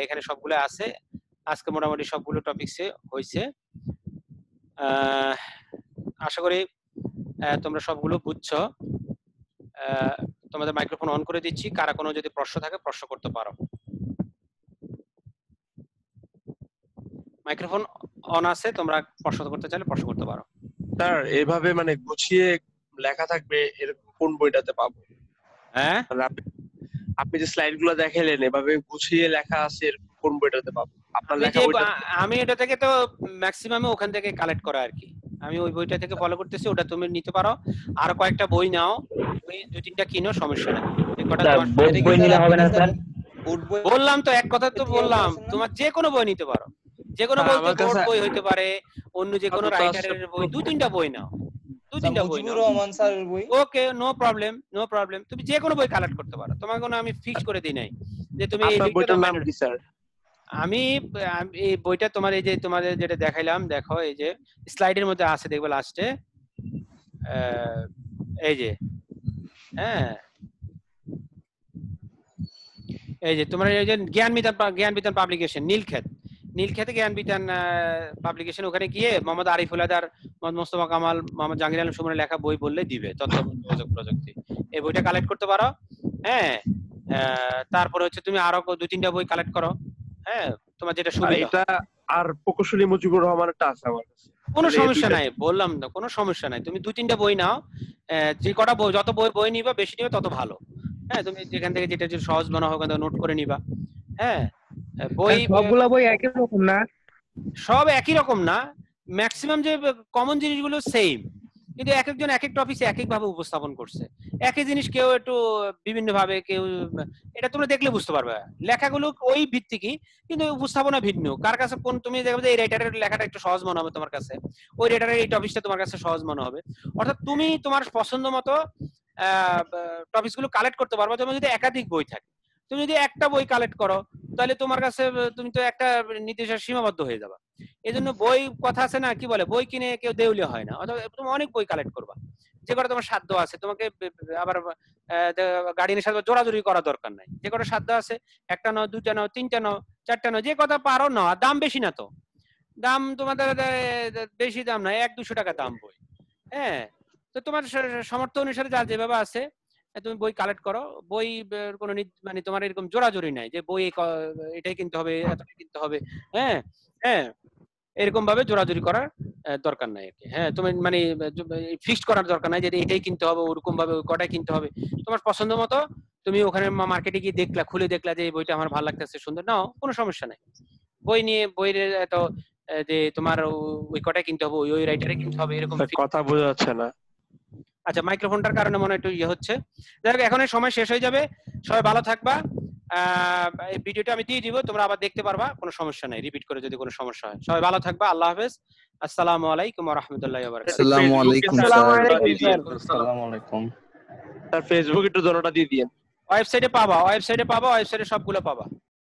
এখানে সবগুলো আছে, আজকে মোটামুটি সবগুলো টপিকসে হয়েছে। আশা করি তোমরা সবগুলো বুঝছো। তোমাদের মাইক্রোফোন অন করে দিচ্ছি, কারা কোনো যদি প্রশ্ন থাকে প্রশ্ন করতে পারো। মাইক্রোফোন অন আছে, তোমরা প্রশ্ন করতে চাইলে প্রশ্ন করতে পারো। স্যার এভাবে মানে গুছিয়ে লেখা থাকবে এরকম কোন বইটাতে পাবো? হ্যাঁ, আপনি যে স্লাইড গুলো দেখালেন এভাবে গুছিয়ে লেখা আছে এরকম কোন বইটাতে পাবো? আপনার লেখা বইটা আমি এটা থেকে তো ম্যাক্সিমাম ওখান থেকে কালেক্ট করা আর কি, আমি ওই বইটা থেকে ফলো করতেছি, ওটা তুমি নিতে পারো। আর কয়েকটা বই নাও, তুমি দুই তিনটা কিনো, সমস্যা নেই। বই নিলে হবে না স্যার? বললাম তো, এক কথা তো বললাম, তোমার যে কোনো বই নিতে পারো, যে কোনো বই, বোর্ড বই হইতে পারে, অন্য যে কোনো রাইটারের বই, দুই তিনটা বই নাও, দুই তিনটা বই নাও, রহমান স্যারের বই, ওকে, নো প্রবলেম, নো প্রবলেম, তুমি যে কোনো বই কালেক্ট করতে পারো, তোমার কোনো আমি ফিক্স করে দিই নাই যে তুমি এই বইটার নাম কি স্যার? আমি এই বইটা তোমার এই যে তোমাদের যেটা দেখাইলাম, দেখো এই যে স্লাইডের মধ্যে আছে, দেখবে লাস্টে এই যে, হ্যাঁ, এই যে তোমার এই যে জ্ঞান বিতান পাবলিকেশন, নীলক্ষেত জ্ঞান বিতান পাবলিকেশন, ওখানে গিয়ে মোহাম্মদ আরিফ উলাদার, মোহাম্মদ মোস্তফা কামাল, মোহাম্মদ জাহাঙ্গীর আলম সুমনের লেখা বই বললে দিবে, তথ্য প্রযুক্তি, এই বইটা কালেক্ট করতে পারো। হ্যাঁ, তারপরে হচ্ছে তুমি আরো দুই তিনটা বই কালেক্ট করো, হ্যাঁ, তোমার যেটা সুবিধা। এটা আর প্রকৌশলী মুজিবুর রহমানেরটা আছে আমার কাছে, কোনো সমস্যা নাই, বললাম না, কোনো সমস্যা নাই, তুমি দুই তিনটা বই নাও, যে কটা বই, যত বই নিবা বেশি নিবে তত ভালো। হ্যাঁ, তুমি যেখান থেকে যেটা সহজ মনে হয় ওখান থেকে নোট করে নিবা। হ্যাঁ, বই সবগুলা বই একই রকম না? সব একই রকম না, ম্যাক্সিমাম যে কমন জিনিসগুলো সেম, কিন্তু এক একজন এক এক টপিকে এক এক ভাবে উপস্থাপন করছে, একই জিনিস কেউ একটু বিভিন্ন ভাবে, কেউ, এটা তোমরা দেখলে বুঝতে পারবে, লেখাগুলো ওই ভিত্তিকই কিন্তু উপস্থাপনা ভিন্ন। কার কাছে কোন, তুমি দেখবে যে এই রাইটারের লেখাটা একটু সহজ মনে হবে তোমার কাছে, ওই রাইটারের এই টপিকটা তোমার কাছে সহজ মনে হবে। অর্থাৎ তুমি তোমার পছন্দ মতো টপিকস গুলো কালেক্ট করতে পারবে। যেমন যদি একাধিক বই থাকে, তুমি যদি একটা বই কালেক্ট করো তাহলে তোমার কাছে তুমি তো একটা নির্দিষ্ট সীমাবদ্ধ হয়ে যাবে। এই জন্য বই কথা আছে না, কি বলে, বই কিনে কেউ দেউলিয়া হয় না। অথবা তুমি অনেক বই কালেক্ট করবা, যে কটা তোমার সাধ্য আছে, তোমাকে আবার গার্ডিয়ানের সাথে জোরাজুরি করা দরকার নাই, যে কটা সাধ্য আছে, একটা নাও, দুইটা নাও, তিনটা নাও, চারটা নাও, যে কথা পারো নাও। আর দাম বেশি না তো, দাম তোমাদের বেশি দাম না, 100-200 টাকা দাম বই। হ্যাঁ, তো তোমার সামর্থ্য অনুসারে যার যেভাবে আছে তুমি বই কালেক্ট করো। বই কোনো মানে তোমার এরকম জোরাজুরি নাই যে বই এটাই কিনতে হবে, এতটাই কিনতে হবে। হ্যাঁ, হ্যাঁ, এরকম ভাবে জোরাজুরি করার দরকার নাই আর কি। হ্যাঁ, তুমি মানে ফিক্সড করার দরকার নাই যে এটাই কিনতে হবে, ওরকম ভাবে কটাই কিনতে হবে। তোমার পছন্দ মতো তুমি ওখানে মার্কেটে গিয়ে দেখলা, খুলে দেখলা যে এই বইটা আমার ভালো লাগতেছে, সুন্দর, নাও, কোনো সমস্যা নাই। বই নিয়ে বইয়ের এত যে তোমার ওই কটাই কিনতে হবে, ওই রাইটারে কিনতে হবে, এরকম কথা বোঝা যাচ্ছে না। আচ্ছা, মাইক্রোফোনটার কারণে মনে একটু ইয়ে হচ্ছে। যাই হোক, এখন সময় শেষ হয়ে যাবে, সবাই ভালো থাকবা। এই ভিডিওটা আমি দিয়ে দিব, তোমরা আবার দেখতে পারবা, কোনো সমস্যা নাই, রিপিট করে যদি কোনো সমস্যা হয়। সবাই ভালো থাকবা, আল্লাহ হাফেজ, আসসালামু আলাইকুম ওয়া রাহমাতুল্লাহি ওয়া বারাকাতুহু। আসসালামু আলাইকুম স্যার। আসসালামু আলাইকুম স্যার ফেসবুক একটু জনটা দিয়ে দিয়েন। ওয়েবসাইটে পাবা, ওয়েবসাইটে সবগুলো পাবা।